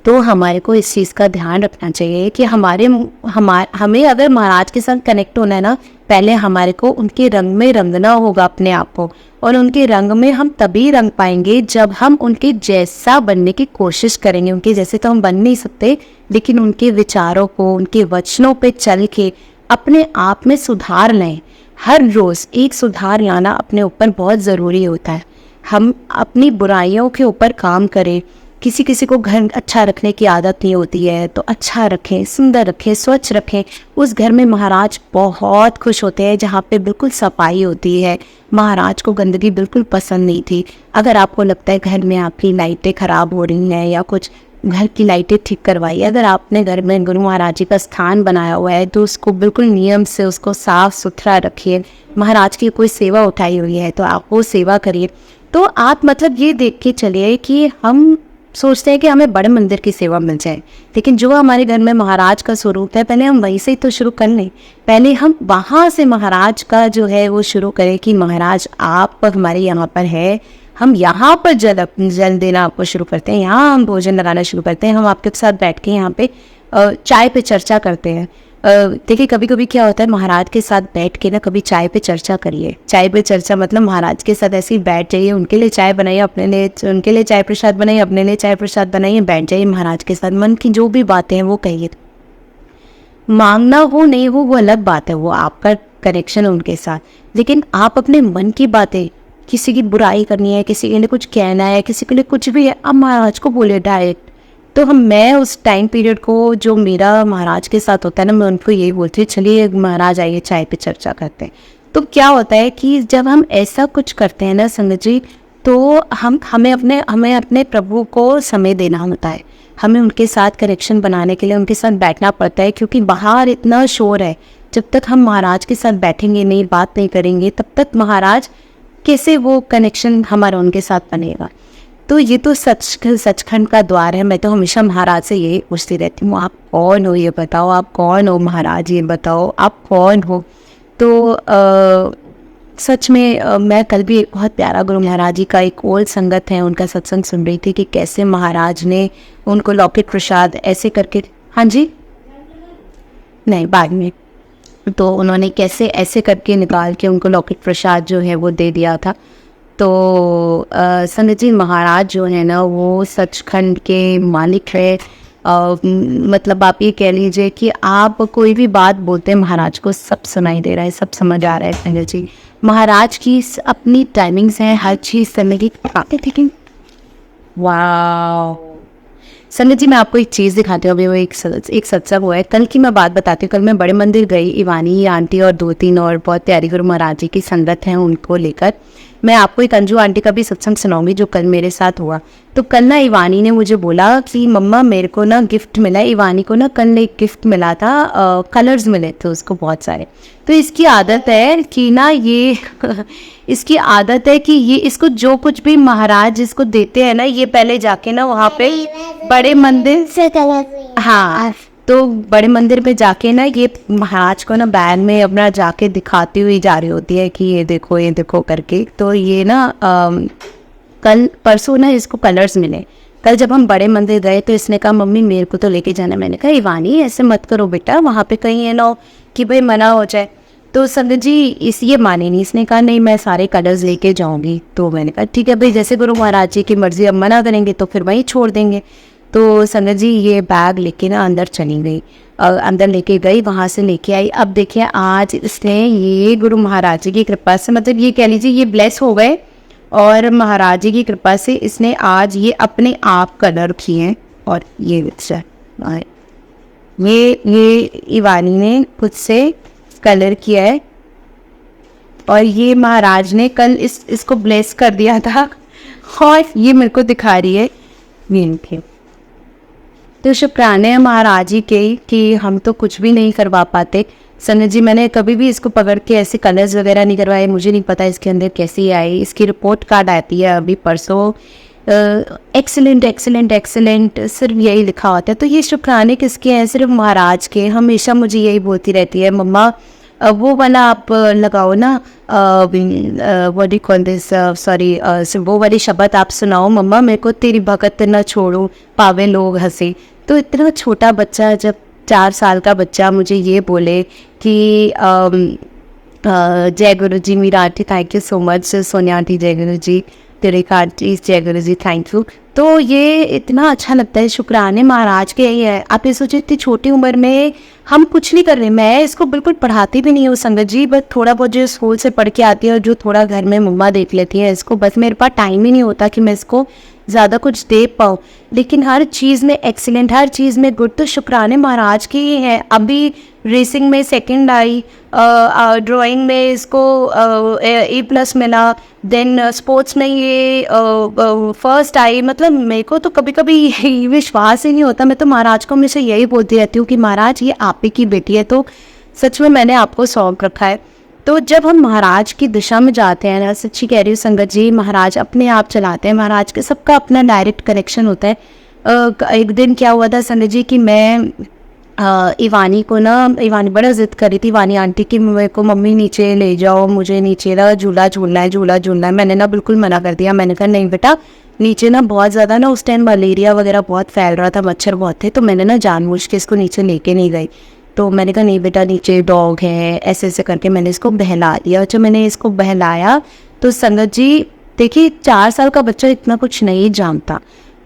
तो हमारे को इस चीज़ का ध्यान रखना चाहिए कि हमें अगर महाराज के साथ कनेक्ट होना है ना, पहले हमारे को उनके रंग में रंगना होगा अपने आप को। और उनके रंग में हम तभी रंग पाएंगे जब हम उनके जैसा बनने की कोशिश करेंगे। उनके जैसे तो हम बन नहीं सकते, लेकिन उनके विचारों को, उनके वचनों पे चल के अपने आप में सुधार लें। हर रोज़ एक सुधार लाना अपने ऊपर बहुत ज़रूरी होता है। हम अपनी बुराइयों के ऊपर काम करें। किसी को घर अच्छा रखने की आदत नहीं होती है, तो अच्छा रखें, सुंदर रखें, स्वच्छ रखें। उस घर में महाराज बहुत खुश होते हैं जहाँ पे बिल्कुल सफाई होती है। महाराज को गंदगी बिल्कुल पसंद नहीं थी। अगर आपको लगता है घर में आपकी लाइटें ख़राब हो रही हैं या कुछ, घर की लाइटें ठीक करवाइए। अगर आपने घर में गुरु महाराज जी का स्थान बनाया हुआ है तो उसको बिल्कुल नियम से उसको साफ़ सुथरा रखिए। महाराज की कोई सेवा उठाई हुई है तो आप वो सेवा करिए। तो आप मतलब ये देख के चलिए कि हम सोचते हैं कि हमें बड़े मंदिर की सेवा मिल जाए, लेकिन जो हमारे घर में महाराज का स्वरूप है, पहले हम वहीं से ही तो शुरू कर लें। पहले हम वहाँ से महाराज का जो है वो शुरू करें कि महाराज आप हमारे यहाँ पर है, हम यहाँ पर जल देना आपको शुरू करते हैं, यहाँ हम भोजन लगाना शुरू करते हैं, हम आपके साथ बैठ के यहाँ पे चाय पे चर्चा करते हैं। देखिए कभी कभी क्या होता है, महाराज के साथ बैठ के ना कभी चाय पे चर्चा करिए। चाय पे चर्चा मतलब महाराज के साथ ऐसे ही बैठ जाइए, उनके लिए चाय बनाइए, अपने लिए उनके लिए चाय प्रसाद बनाइए, अपने लिए चाय प्रसाद बनाइए, बैठ जाइए महाराज के साथ। मन की जो भी बातें हैं वो कहिए। मांगना हो नहीं हो वो अलग बात है, वो आपका कनेक्शन है उनके साथ, लेकिन आप अपने मन की बातें, किसी की बुराई करनी है, किसी के लिए कुछ कहना है, किसी के लिए कुछ भी है, आप महाराज को बोले डायरेक्ट। तो मैं उस टाइम पीरियड को जो मेरा महाराज के साथ होता है ना, मैं उनको यही बोलती हूँ चलिए महाराज आइए चाय पे चर्चा करते हैं। तो क्या होता है कि जब हम ऐसा कुछ करते हैं ना संगत जी, तो हमें अपने प्रभु को समय देना होता है। हमें उनके साथ कनेक्शन बनाने के लिए उनके साथ बैठना पड़ता है, क्योंकि बाहर इतना शोर है। जब तक हम महाराज के साथ बैठेंगे नहीं, बात नहीं करेंगे, तब तक महाराज कैसे वो कनेक्शन हमारा उनके साथ बनेगा। तो ये तो सचखंड का द्वार है। मैं तो हमेशा महाराज से यही पूछती रहती हूँ, आप कौन हो ये बताओ, आप कौन हो महाराज ये बताओ, आप कौन हो। तो सच में मैं कल भी एक बहुत प्यारा गुरु महाराज जी का एक ओल्ड संगत है उनका सत्संग सुन रही थी कि कैसे महाराज ने उनको लौकिक प्रसाद ऐसे करके, हाँ जी नहीं बाद में, तो उन्होंने कैसे ऐसे करके निकाल के उनको लौकिक प्रसाद जो है वो दे दिया था। तो संगत जी महाराज जो है ना वो सचखंड के मालिक है। मतलब आप ये कह लीजिए कि आप कोई भी बात बोलते हैं महाराज को सब सुनाई दे रहा है, सब समझ आ रहा है। संगत जी महाराज की अपनी टाइमिंग्स हैं, हर चीज़ समय की आते ठीक। वाह संगत जी मैं आपको एक चीज़ दिखाती हूँ। अभी वो एक सत्संग हुआ है, कल की मैं बात बताती हूँ। कल मैं बड़े मंदिर गई, इवानी आंटी और 2-3 और बहुत प्यारी गुरु महाराज जी की संगत हैं, उनको लेकर मैं आपको एक अंजू आंटी का भी सत्संग सुनाऊंगी जो कल मेरे साथ हुआ। तो कल ना इवानी ने मुझे बोला कि मम्मा मेरे को ना गिफ्ट मिला। इवानी को ना कल एक गिफ्ट मिला था, कलर्स मिले थे उसको बहुत सारे। तो इसकी आदत है कि ना ये इसकी आदत है कि ये इसको जो कुछ भी महाराज इसको देते हैं ना, ये पहले जाके ना वहाँ पे बड़े मंदिर से, हाँ तो बड़े मंदिर पे जाके ना ये महाराज को ना बैग में अपना जाके दिखाती हुई जा रही होती है कि ये देखो करके। तो ये ना कल परसों ना इसको कलर्स मिले। कल जब हम बड़े मंदिर गए तो इसने कहा मम्मी मेरे को तो लेके जाना। मैंने कहा इवानी ऐसे मत करो बेटा, वहाँ पे कहीं है ना कि भाई मना हो जाए। तो संगत जी ये माने नहीं, इसने कहा नहीं मैं सारे कलर्स लेके जाऊँगी। तो मैंने कहा ठीक है भाई, जैसे गुरु महाराज जी की मर्जी, अब मना करेंगे तो फिर वहीं छोड़ देंगे। तो संगत जी ये बैग लेके ना अंदर चली गई, अंदर लेके गई, वहाँ से लेके आई। अब देखिए आज इसने ये गुरु महाराज जी की कृपा से, मतलब ये कह लीजिए ये ब्लेस हो गए और महाराज जी की कृपा से इसने आज ये अपने आप कलर किए हैं। और ये इवानी ने खुद से कलर किया है और ये महाराज ने कल इसको ब्लेस कर दिया था और ये मेरे को दिखा रही है ये। तो शुक्राने हैं महाराज जी के कि हम तो कुछ भी नहीं करवा पाते। संगत जी मैंने कभी भी इसको पकड़ के ऐसे कलर्स वगैरह नहीं करवाए, मुझे नहीं पता इसके अंदर कैसी आई। इसकी रिपोर्ट कार्ड आती है अभी परसों, एक्सीलेंट एक्सीलेंट एक्सीलेंट सिर्फ यही लिखा होता है। तो ये शुक्राने किसके हैं? सिर्फ महाराज के। हमेशा मुझे यही बोलती रहती है मम्मा वो वाला आप लगाओ ना, what do call this, sorry वो वाली शब्द आप सुनाओ मम्मा, मेरे को तेरी भगत न छोड़ो पावे लोग हंसे। तो इतना छोटा बच्चा, जब 4 साल का बच्चा मुझे ये बोले कि जय Guru ji Meera aunty, thank you so much Sonia aunty, जय गुरु जी तेरे आंटी, जय गुरु जी थैंक यू। तो ये इतना अच्छा लगता है, शुक्राने महाराज के ही है। आप ये सोचिए इतनी छोटी उम्र में हम कुछ नहीं कर रहे, मैं इसको बिल्कुल पढ़ाती भी नहीं हूँ संगत जी, बस थोड़ा बहुत जो स्कूल से पढ़ के आती है और जो थोड़ा घर में मम्मा देख लेती है इसको, बस मेरे पास टाइम ही नहीं होता कि मैं इसको ज़्यादा कुछ दे पाऊँ। लेकिन हर चीज़ में एक्सीलेंट, हर चीज़ में गुड, तो शुक्राने महाराज के ही हैं। अभी रेसिंग में सेकंड आई, ड्राइंग में इसको A+ मिला, देन स्पोर्ट्स में ये फर्स्ट आई। मतलब मेरे को तो कभी कभी विश्वास ही नहीं होता। मैं तो महाराज को हमेशा यही बोलती रहती हूँ कि महाराज ये आप ही की बेटी है, तो सच में मैंने आपको सौंप रखा है। तो जब हम महाराज की दिशा में जाते हैं ना, सच्ची कह रही हूँ संगत जी, महाराज अपने आप चलाते हैं। महाराज के सबका अपना डायरेक्ट कनेक्शन होता है। एक दिन क्या हुआ था संगत जी कि मैं इवानी को ना, इवानी बड़ा जिद कर रही थी इवानी आंटी की मेरे को मम्मी नीचे ले जाओ, मुझे नीचे ना झूला झूलना है, झूला झूलना है। मैंने ना बिल्कुल मना कर दिया। मैंने कहा नहीं बेटा, नीचे ना बहुत ज़्यादा ना उस टाइम मलेरिया वगैरह बहुत फैल रहा था, मच्छर बहुत थे, तो मैंने ना जानबूझ के इसको नीचे लेके नहीं गई। तो मैंने कहा नहीं बेटा नीचे डॉग है, ऐसे ऐसे करके मैंने इसको बहला दिया। जब मैंने इसको बहलाया तो संगत जी देखिए 4 साल का बच्चा इतना कुछ नहीं जानता,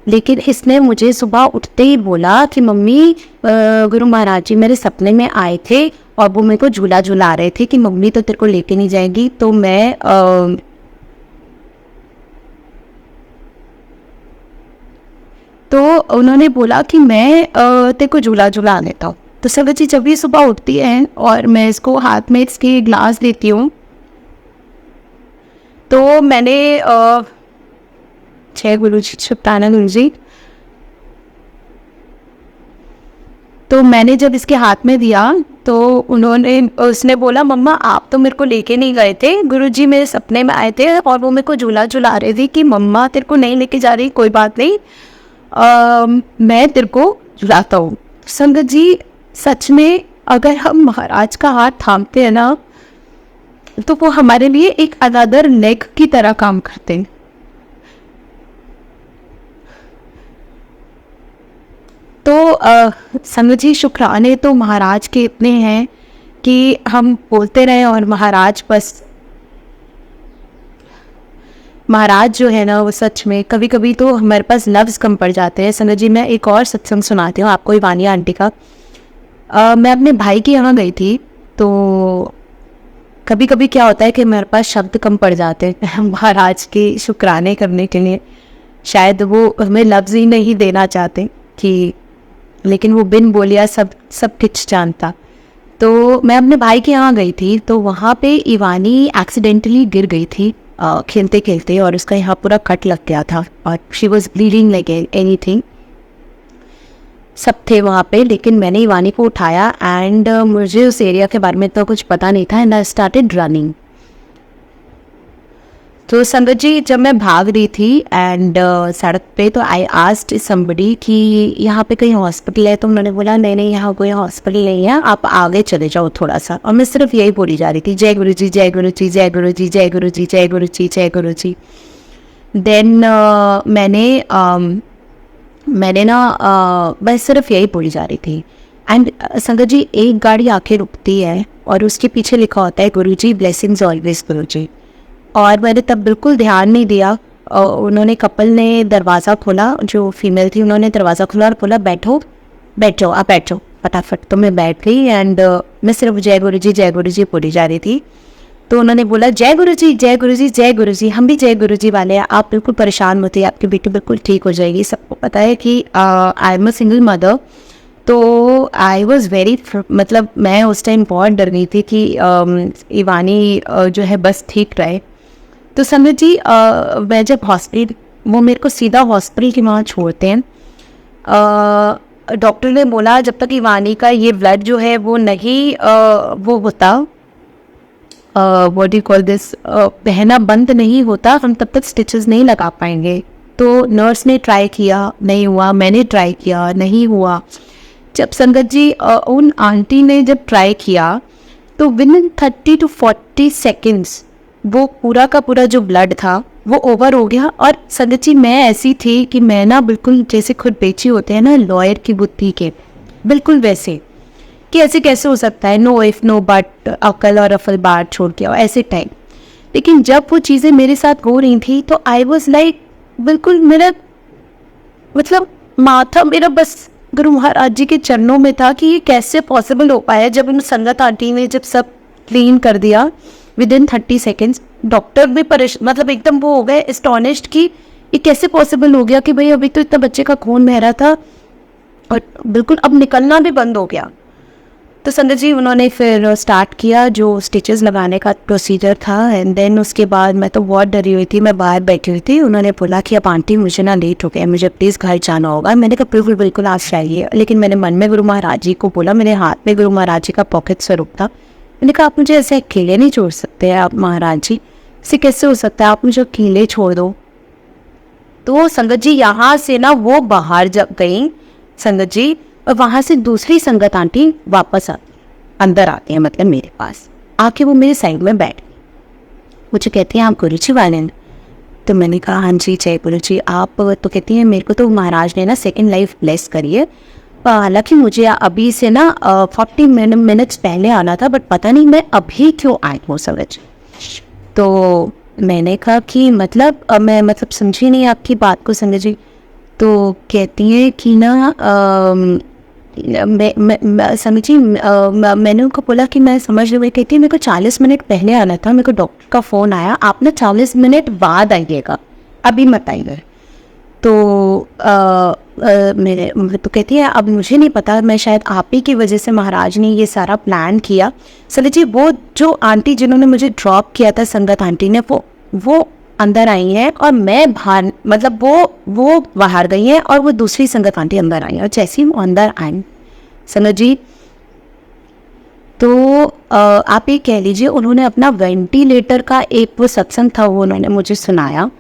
लेकिन इसने मुझे सुबह उठते ही बोला कि मम्मी गुरु महाराज जी मेरे सपने में आए थे और वो मेरे को झूला झूला रहे थे कि मम्मी तो तेरे को लेके नहीं जाएगी। तो मैं तो उन्होंने बोला कि मैं तेरे को झूला झूला देता हूँ। तो संगत जी जब भी सुबह उठती है और मैं इसको हाथ में इसके ग्लास देती हूँ, तो मैंने जय गुरु जी, शुक्राना गुरु जी, तो मैंने जब इसके हाथ में दिया तो उसने बोला, मम्मा आप तो मेरे को लेके नहीं गए थे, गुरुजी मेरे सपने में आए थे और वो मेरे को झूला झुला रहे थे कि मम्मा तेरे को नहीं लेके जा रही, कोई बात नहीं, मैं तेरे को झुलाता हूँ। संगत जी, सच में अगर हम महाराज का हाथ थामते हैं ना, तो वो हमारे लिए एक अनदर लेग की तरह काम करते हैं। तो संगत जी, शुक्राने तो महाराज के इतने हैं कि हम बोलते रहें और महाराज जो है ना, वो सच में कभी कभी तो हमारे पास लफ्ज़ कम पड़ जाते हैं। संगत जी, मैं एक और सत्संग सुनाती हूँ आपको, इवानिया आंटी का। मैं अपने भाई के यहाँ गई थी, तो कभी कभी क्या होता है कि मेरे पास शब्द कम पड़ जाते हैं महाराज के शुक्राने करने के लिए। शायद वो हमें लफ्ज़ ही नहीं देना चाहते कि, लेकिन वो बिन बोलिया सब कुछ जानता। तो मैं अपने भाई के यहाँ गई थी, तो वहाँ पे इवानी एक्सीडेंटली गिर गई थी खेलते खेलते, और उसका यहाँ पूरा कट लग गया था और she was bleeding like anything. सब थे वहाँ पे, लेकिन मैंने इवानी को उठाया एंड मुझे उस एरिया के बारे में तो कुछ पता नहीं था, एंड आई स्टार्टेड रनिंग। तो संगत जी, जब मैं भाग रही थी एंड सड़क पे, तो आई आस्क्ड समबडी कि यहाँ पे कहीं हॉस्पिटल है, तो उन्होंने बोला नहीं नहीं, यहाँ कोई हॉस्पिटल नहीं है, आप आगे चले जाओ थोड़ा सा। और मैं सिर्फ यही बोली जा रही थी, जय गुरु जी, जय गुरु जी, जय गुरु जी, जय गुरु जी, जय गुरु जी, जय गुरु जी। देन मैंने ना बस सिर्फ यही बोली जा रही थी। एंड संगत जी, एक गाड़ी आके रुकती है और उसके पीछे लिखा होता है, गुरु जी ब्लेसिंग्स ऑलवेज गुरु जी। और मैंने तब बिल्कुल ध्यान नहीं दिया। उन्होंने, कपल ने दरवाज़ा खोला, जो फीमेल थी उन्होंने दरवाज़ा खोला और बोला बैठो बैठो, आप बैठो फटाफट। तो मैं बैठ गई एंड मैं सिर्फ जय गुरु जी बोली जा रही थी। तो उन्होंने बोला, जय गुरु जी, जय गुरु जी, जय गुरु जी, हम भी जय गुरु जी वाले हैं, आप बिल्कुल परेशान मत होइए, आपकी बेटी बिल्कुल ठीक हो जाएगी। सबको पता है कि I am a single mother. तो आई वॉज़ वेरी, मतलब मैं उस टाइम बहुत डर गई थी कि इवानी जो है बस ठीक रहे। तो संगत जी, मैं जब हॉस्पिटल, वो मेरे को सीधा हॉस्पिटल के वहाँ छोड़ते हैं। डॉक्टर ने बोला जब तक इवानी का ये ब्लड जो है वो नहीं वो होता, व्हाट डू कॉल दिस, बहना बंद नहीं होता, हम तब तक स्टिचेस नहीं लगा पाएंगे। तो नर्स ने ट्राई किया, नहीं हुआ, मैंने ट्राई किया, नहीं हुआ। जब संगत जी उन आंटी ने जब ट्राई किया, तो विद इन 30 to 40 सेकेंड्स वो पूरा का पूरा जो ब्लड था वो ओवर हो गया। और संगत जी, मैं ऐसी थी कि मैं ना बिल्कुल जैसे खुद बेची होते हैं ना लॉयर की बुद्धि के, बिल्कुल वैसे कि ऐसे कैसे हो सकता है, नो इफ नो बट, अकल और अफल बात छोड़ के, ऐसे टाइप। लेकिन जब वो चीज़ें मेरे साथ हो रही थी तो आई वॉज लाइक, बिल्कुल मेरा मतलब माथा मेरा बस गुरु महाराज जी के चरणों में था कि ये कैसे पॉसिबल हो पाया। जब उन संगत आंटी ने जब सब क्लीन कर दिया विद इन 30 सेकेंड्स, डॉक्टर भी मतलब एकदम वो हो गए एस्टॉनिश्ड कि ये कैसे पॉसिबल हो गया कि भाई अभी तो इतना बच्चे का खून बह रहा था और बिल्कुल अब निकलना भी बंद हो गया। तो संगत जी, उन्होंने फिर स्टार्ट किया जो स्टिचेस लगाने का प्रोसीजर था। एंड देन उसके बाद मैं तो बहुत डरी हुई थी, मैं बाहर बैठी हुई थी। उन्होंने बोला कि अब आंटी मुझे ना लेट हो गया, मुझे प्लीज़ घर जाना होगा। मैंने कहा बिल्कुल बिल्कुल आप चाहिए। लेकिन मैंने मन में गुरु महाराज जी को बोला, मेरे हाथ में गुरु महाराज जी का पॉकेट स्वरूप था। मैंने कहा आप मुझे ऐसे अकेले नहीं छोड़ सकते आप महाराज जी, ऐसे कैसे हो सकता है, आप मुझे अकेले छोड़ दो। तो संगत जी, यहाँ से ना वो बाहर जब गई संगत जी, और वहाँ से दूसरी संगत आंटी वापस अंदर आती है, मतलब मेरे पास आके वो मेरे साइड में बैठ गई। मुझे कहती हैं आप गुरु जी वाले हैं? तो मैंने कहा हाँ जी, जय गुरु जी। आप तो कहती हैं मेरे को तो महाराज ने ना सेकेंड लाइफ ब्लेस करी है, हालांकि मुझे अभी से ना 40 मिनट्स पहले आना था, बट पता नहीं मैं अभी क्यों आई हूँ समझ। तो मैंने कहा कि मतलब मैं मतलब समझी नहीं आपकी बात को संगत जी। तो कहती है कि ना संगत जी, मैंने उनको बोला कि मैं समझ रही हूँ। कहती है मेरे को 40 मिनट पहले आना था, मेरे को डॉक्टर का फ़ोन आया, आप ना 40 मिनट बाद आइएगा, अभी मत आइएगा। तो मेरे तो कहती है अब मुझे नहीं पता, मैं शायद आप ही की वजह से महाराज ने ये सारा प्लान किया। संगत जी, वो जो आंटी जिन्होंने मुझे ड्रॉप किया था, संगत आंटी ने, वो अंदर आई हैं और मैं बाहर, मतलब वो बाहर गई हैं और वो दूसरी संगत आंटी अंदर आई हैं। और जैसे ही वो अंदर आई संगत जी, तो आप ये कह लीजिए उन्होंने अपना वेंटिलेटर का एक वो सत्संग था वो उन्होंने मुझे सुनाया।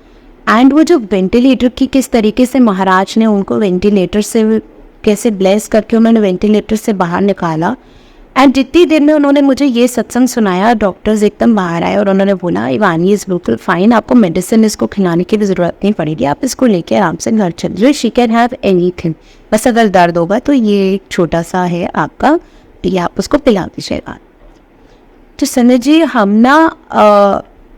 एंड वो जो वेंटिलेटर की किस तरीके से महाराज ने उनको वेंटिलेटर से कैसे ब्लेस करके उन्होंने वेंटिलेटर से बाहर निकाला। एंड जितनी देर में उन्होंने मुझे ये सत्संग सुनाया, डॉक्टर्स एकदम बाहर आए और उन्होंने बोला इवानी इज़ बिल्कुल फाइन, आपको मेडिसिन इसको खिलाने की भी ज़रूरत नहीं पड़ेगी, आप इसको लेके आराम से घर चल जाइए, शी कैन हैव एनीथिंग, बस अगर दर्द होगा तो ये एक छोटा सा है आपका, ये आप उसको पिला दीजिएगा। तो संजय जी हम ना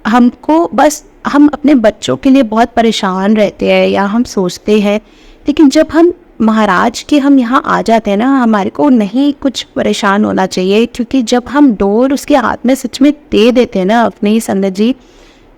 हमको बस हम अपने बच्चों के लिए बहुत परेशान रहते हैं या हम सोचते हैं, लेकिन जब हम महाराज के हम यहाँ आ जाते हैं ना, हमारे को नहीं कुछ परेशान होना चाहिए, क्योंकि जब हम डोर उसके हाथ में सच में दे देते हैं ना अपने ही संगत जी,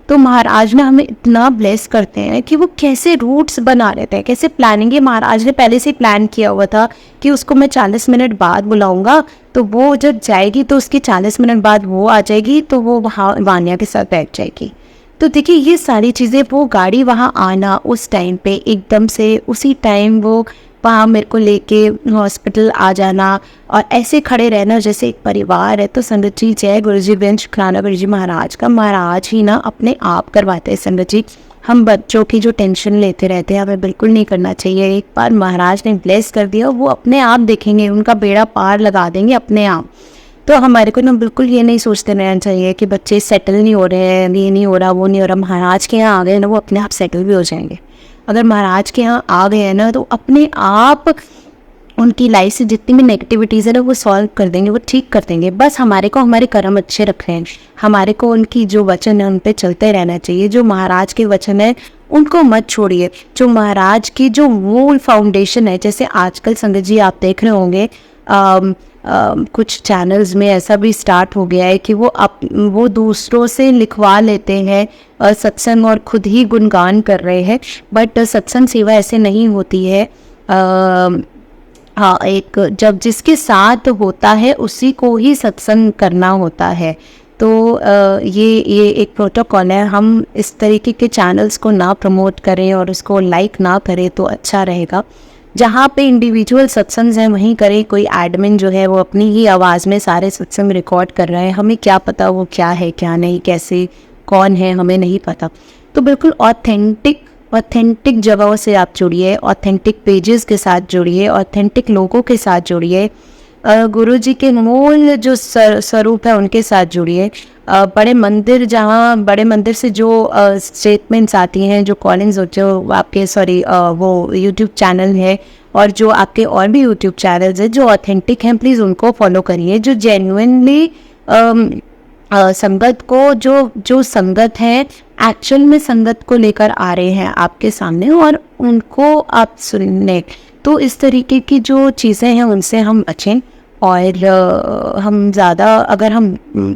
तो महाराज ने हमें इतना ब्लेस करते हैं कि वो कैसे रूट्स बना लेते हैं, कैसे प्लानिंग है। महाराज ने पहले से ही प्लान किया हुआ था कि उसको मैं 40 मिनट बाद बुलाऊंगा, तो वो जब जाएगी तो उसके 40 मिनट बाद वो आ जाएगी, तो वो वहाँ वानिया के साथ बैठ जाएगी। तो देखिए ये सारी चीज़ें, वो गाड़ी वहाँ आना उस टाइम पे एकदम से उसी टाइम वो वहाँ मेरे को लेके हॉस्पिटल आ जाना और ऐसे खड़े रहना जैसे एक परिवार है। तो संगत जी जय गुरु जी, बेंच शुक्राना गुरु जी महाराज का, महाराज ही ना अपने आप करवाते हैं संगत जी। हम बच्चों की जो टेंशन लेते रहते हैं हमें बिल्कुल नहीं करना चाहिए। एक बार महाराज ने ब्लेस कर दिया, वो अपने आप देखेंगे, उनका बेड़ा पार लगा देंगे अपने आप। तो हमारे को ना बिल्कुल ये नहीं सोचते रहना चाहिए कि बच्चे सेटल नहीं हो रहे हैं, ये नहीं हो रहा, वो नहीं हो रहा। महाराज के यहाँ आ गए ना, वो अपने आप सेटल भी हो जाएंगे। अगर महाराज के यहाँ आ गए हैं ना, तो अपने आप उनकी लाइफ से जितनी भी नेगेटिविटीज़ है ना वो सॉल्व कर देंगे, वो ठीक कर देंगे। बस हमारे को हमारे कर्म अच्छे रखने हैं, हमारे को उनकी जो वचन है उन पे चलते रहना चाहिए। जो महाराज के वचन है उनको मत छोड़िए। जो महाराज की जो मूल फाउंडेशन है, जैसे आजकल संगत जी आप देख रहे होंगे कुछ चैनल्स में ऐसा भी स्टार्ट हो गया है कि वो दूसरों से लिखवा लेते हैं सत्संग और खुद ही गुणगान कर रहे हैं। बट सत्संग सेवा ऐसे नहीं होती है। हाँ, एक जब जिसके साथ होता है उसी को ही सत्संग करना होता है। तो ये एक प्रोटोकॉल है। हम इस तरीके के चैनल्स को ना प्रमोट करें और उसको लाइक ना करें तो अच्छा रहेगा। जहाँ पे इंडिविजुअल सत्संग हैं वहीं करें। कोई एडमिन जो है वो अपनी ही आवाज़ में सारे सत्संग रिकॉर्ड कर रहे हैं, हमें क्या पता वो क्या है क्या नहीं, कैसे कौन है, हमें नहीं पता। तो बिल्कुल ऑथेंटिक जगहों से आप जुड़िए, ऑथेंटिक पेजेस के साथ जुड़िए, ऑथेंटिक लोगों के साथ जुड़िए, गुरु जी के मूल जो स्वरूप है उनके साथ जुड़िए। बड़े मंदिर से जो स्टेटमेंट्स आती हैं, जो कॉलिंग्स जो आपके वो यूट्यूब चैनल है और जो आपके और भी यूट्यूब चैनल्स हैं जो ऑथेंटिक हैं, प्लीज़ उनको फॉलो करिए। जो जेन्युइनली संगत को जो संगत है एक्चुअल में संगत को लेकर आ रहे हैं आपके सामने और उनको आप सुनने। तो इस तरीके की जो चीज़ें हैं उनसे हम बचें। और हम ज़्यादा अगर हम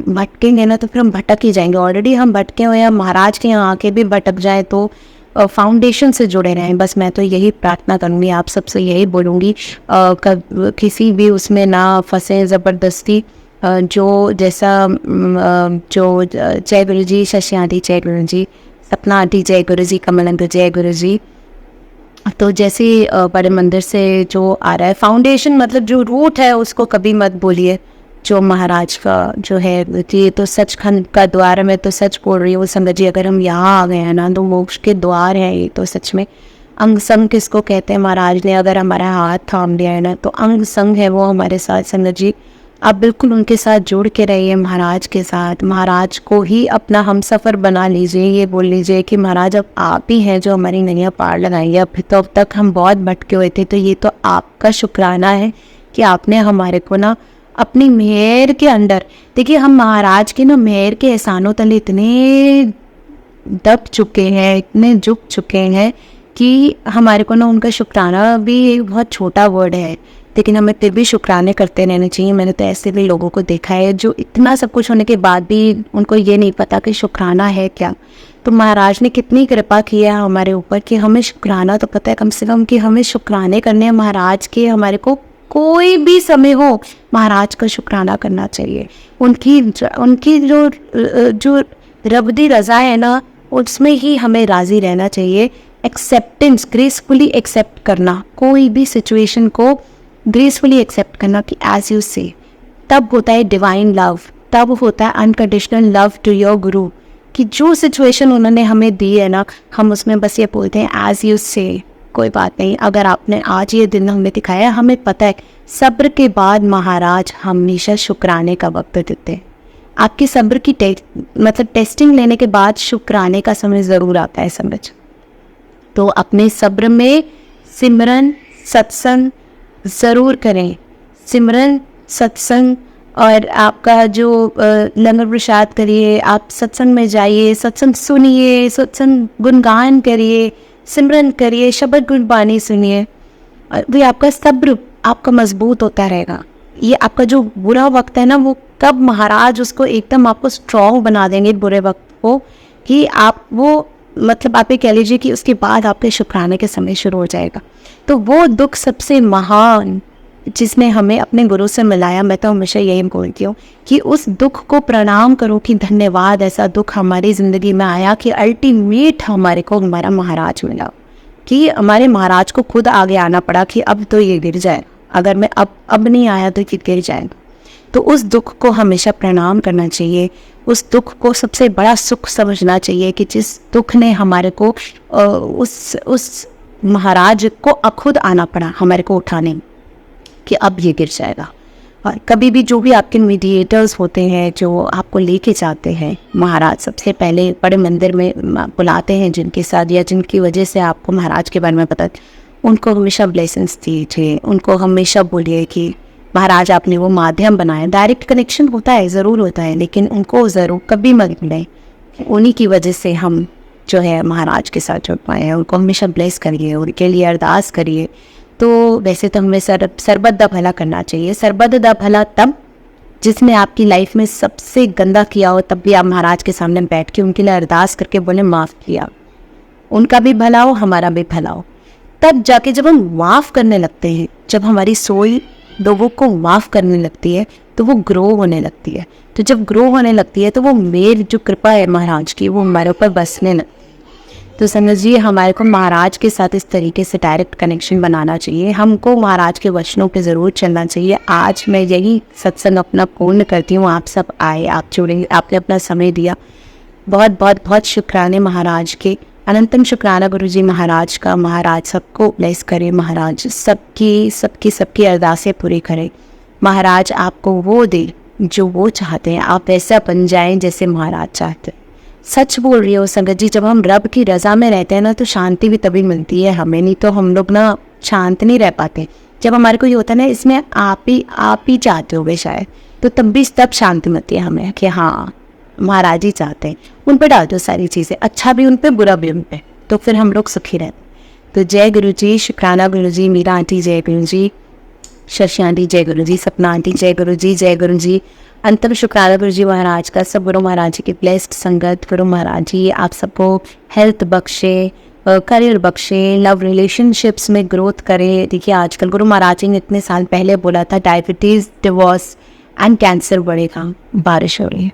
भटकेंगे ना तो फिर हम भटक ही जाएंगे। ऑलरेडी हम भटके हुए हैं, महाराज के यहाँ आके भी भटक जाए तो फाउंडेशन से जुड़े रहें। बस मैं तो यही प्रार्थना करूँगी, आप सबसे यही बोलूँगी, किसी भी उसमें ना फंसे ज़बरदस्ती। जो जैसा जो जय गुरु जी, शशि आदि जय गुरु जी, सपना आदि जय गुरु जी, कमलंग जय गुरु जी। तो जैसे बड़े मंदिर से जो आ रहा है फाउंडेशन, मतलब जो रूट है उसको कभी मत बोलिए। जो महाराज का जो है, ये तो सचखंड का द्वार है, मैं तो सच बोल रही हूँ संगत जी। अगर हम यहाँ आ गए हैं ना तो मोक्ष के द्वार हैं ये तो सच में। अंग संग किसको कहते हैं? महाराज ने अगर हमारा हाथ थाम लिया है ना तो अंग संग है वो हमारे साथ। संगत जी आप बिल्कुल उनके साथ जुड़ के रहिए, महाराज के साथ। महाराज को ही अपना हम सफ़र बना लीजिए। ये बोल लीजिए कि महाराज अब आप ही हैं जो हमारी नैया पार लगाई। अब तक हम बहुत भटके हुए थे, तो ये तो आपका शुक्राना है कि आपने हमारे को ना अपनी मेहर के अंडर, देखिए हम महाराज के ना मेहर के एहसानों तले इतने दब चुके हैं, इतने झुक चुके हैं कि हमारे को ना उनका शुक्राना भी एक बहुत छोटा वर्ड है, लेकिन हमें फिर भी शुक्राने करते रहने चाहिए। मैंने तो ऐसे भी लोगों को देखा है जो इतना सब कुछ होने के बाद भी उनको ये नहीं पता कि शुक्राना है क्या। तो महाराज ने कितनी कृपा की है हमारे ऊपर कि हमें शुक्राना तो पता है कम से कम कि हमें शुक्राने करने हैं महाराज के। हमारे को कोई भी समय हो महाराज का शुक्राना करना चाहिए। उनकी जो रब्बी रज़ा है ना उसमें ही हमें राज़ी रहना चाहिए। एक्सेप्टेंस, ग्रेसफुली एक्सेप्ट करना, कोई भी सिचुएशन को ग्रेसफुली एक्सेप्ट करना कि एज यू से, तब होता है डिवाइन लव, तब होता है अनकंडीशनल लव टू योर गुरु, कि जो सिचुएशन उन्होंने हमें दी है ना, हम उसमें बस ये बोलते हैं एज यू से, कोई बात नहीं, अगर आपने आज ये दिन हमें दिखाया, हमें पता है सब्र के बाद महाराज हमेशा शुक्राने का वक्त देते हैं। आपकी सब्र की मतलब टेस्टिंग लेने के बाद शुक्राने का समय ज़रूर आता है समझ। तो अपने सब्र में सिमरन सत्संग ज़रूर करें, सिमरन सत्संग, और आपका जो लंगर प्रसाद करिए, आप सत्संग में जाइए, सत्संग सुनिए, सत्संग गुणगान करिए, सिमरन करिए, शब्द गुणबानी सुनिए, और भी आपका सब्र आपका मजबूत होता रहेगा। ये आपका जो बुरा वक्त है ना, वो कब महाराज उसको एकदम आपको स्ट्रॉन्ग बना देंगे बुरे वक्त को, कि आप वो मतलब आप ये कह लीजिए कि उसके बाद आपके शुक्राने के समय शुरू हो जाएगा। तो वो दुख सबसे महान जिसने हमें अपने गुरु से मिलाया, मैं तो हमेशा यही बोलती हूँ कि उस दुख को प्रणाम करो कि धन्यवाद ऐसा दुख हमारी ज़िंदगी में आया, कि अल्टीमेट हमारे को हमारा महाराज मिला, कि हमारे महाराज को खुद आगे आना पड़ा कि अब तो ये गिर जाए, अगर मैं अब नहीं आया तो ये गिर जाएगा। तो उस दुख को हमेशा प्रणाम करना चाहिए, उस दुख को सबसे बड़ा सुख समझना चाहिए, कि जिस दुख ने हमारे को उस महाराज को खुद आना पड़ा हमारे को उठाने, कि अब ये गिर जाएगा। और कभी भी जो भी आपके मीडिएटर्स होते हैं जो आपको लेके जाते हैं, महाराज सबसे पहले बड़े मंदिर में बुलाते हैं जिनके साथ या जिनकी वजह से आपको महाराज के बारे में पता, उनको हमेशा ब्लेसिंग्स दीजिए, उनको हमेशा बोलिए कि महाराज आपने वो माध्यम बनाया। डायरेक्ट कनेक्शन होता है, ज़रूर होता है, लेकिन उनको ज़रूर कभी मत भूलें, उन्हीं की वजह से हम जो है महाराज के साथ जुड़ पाए हैं। उनको हमेशा ब्लेस करिए, उनके लिए अरदास करिए। तो वैसे तो हमें सरबत दा भला करना चाहिए, सरबत दा भला तब जिसने आपकी लाइफ में सबसे गंदा किया हो, तब भी आप महाराज के सामने बैठ के उनके लिए अरदास करके बोले माफ़ किया, उनका भी भला हो हमारा भी भला हो। तब जाके जब हम माफ़ करने लगते हैं, जब हमारी सोल लोगों को माफ़ करने लगती है, तो वो ग्रो होने लगती है। तो जब ग्रो होने लगती है तो वो मेरी जो कृपा है महाराज की, वो हमारे ऊपर बसने लगती है। तो समझिए हमारे को महाराज के साथ इस तरीके से डायरेक्ट कनेक्शन बनाना चाहिए, हमको महाराज के वचनों पे ज़रूर चलना चाहिए। आज मैं यही सत्संग अपना पूर्ण करती हूँ। आप सब आए, आप जुड़े, आपने अपना समय दिया, बहुत बहुत बहुत शुक्राने महाराज के, अनंतम शुक्राना गुरु जी महाराज का। महाराज सबको ब्लेस करे, महाराज सबकी अरदासें पूरी करे, महाराज आपको वो दे जो वो चाहते हैं, आप वैसा बन जाएं जैसे महाराज चाहते हैं। सच बोल रही हो संगत जी, जब हम रब की रज़ा में रहते हैं ना, तो शांति भी तभी मिलती है हमें, नहीं तो हम लोग ना शांत नहीं रह पाते। जब हमारे को ये होता है ना, इसमें आप ही चाहते हो शायद, तो तब शांति मिलती है हमें कि हाँ महाराज ही चाहते हैं। उन पर डाल दो सारी चीज़ें, अच्छा भी उन पर, बुरा भी उन पर, तो फिर हम लोग सुखी रहते। तो जय गुरु जी, शुक्राना गुरु जी, मीरा आंटी जय गुरु जी, शशि आंटी जय गुरु जी, सपना आंटी जय गुरु जी, जय गुरु जी। अंतम शुक्राना गुरु जी महाराज का, सब गुरु महाराज जी की ब्लेस्ड संगत, गुरु महाराज जी आप सबको हेल्थ बख्शे, करियर बख्शे, लव रिलेशनशिप्स में ग्रोथ करे। देखिए आजकल गुरु महाराज जी ने इतने साल पहले बोला था डायबिटीज़, डिवोर्स एंड कैंसर बढ़ेगा, बारिश हो रही है।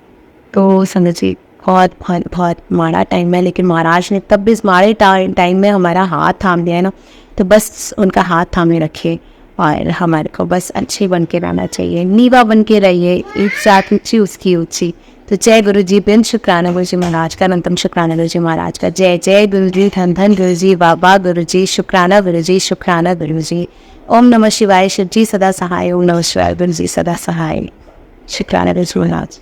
तो संगत जी बहुत बहुत बहुत माड़ा टाइम है, लेकिन महाराज ने तब भी इस माड़े टाइम में हमारा हाथ थाम लिया है ना, तो बस उनका हाथ थामे रखिए और हमारे को बस अच्छे बन के रहना चाहिए, नीवा बन के रहिए, एक साथ ऊँची उसकी ऊँची। तो जय गुरु जी, बिन शुक्राना गुरु जी महाराज का, अनंतम शुक्राना गुरु जी महाराज का। जय जय गुरु जी, धन धन गुरु जी, बाबा गुरु जी, शुक्राना गुरु जी, शुक्राना गुरु जी। ओम नमः शिवाय, शिव जी सदा सहाय, ओम नमः शिवाय, गुरु जी सदा सहाय, शुक्राना गुरु जी महाराज।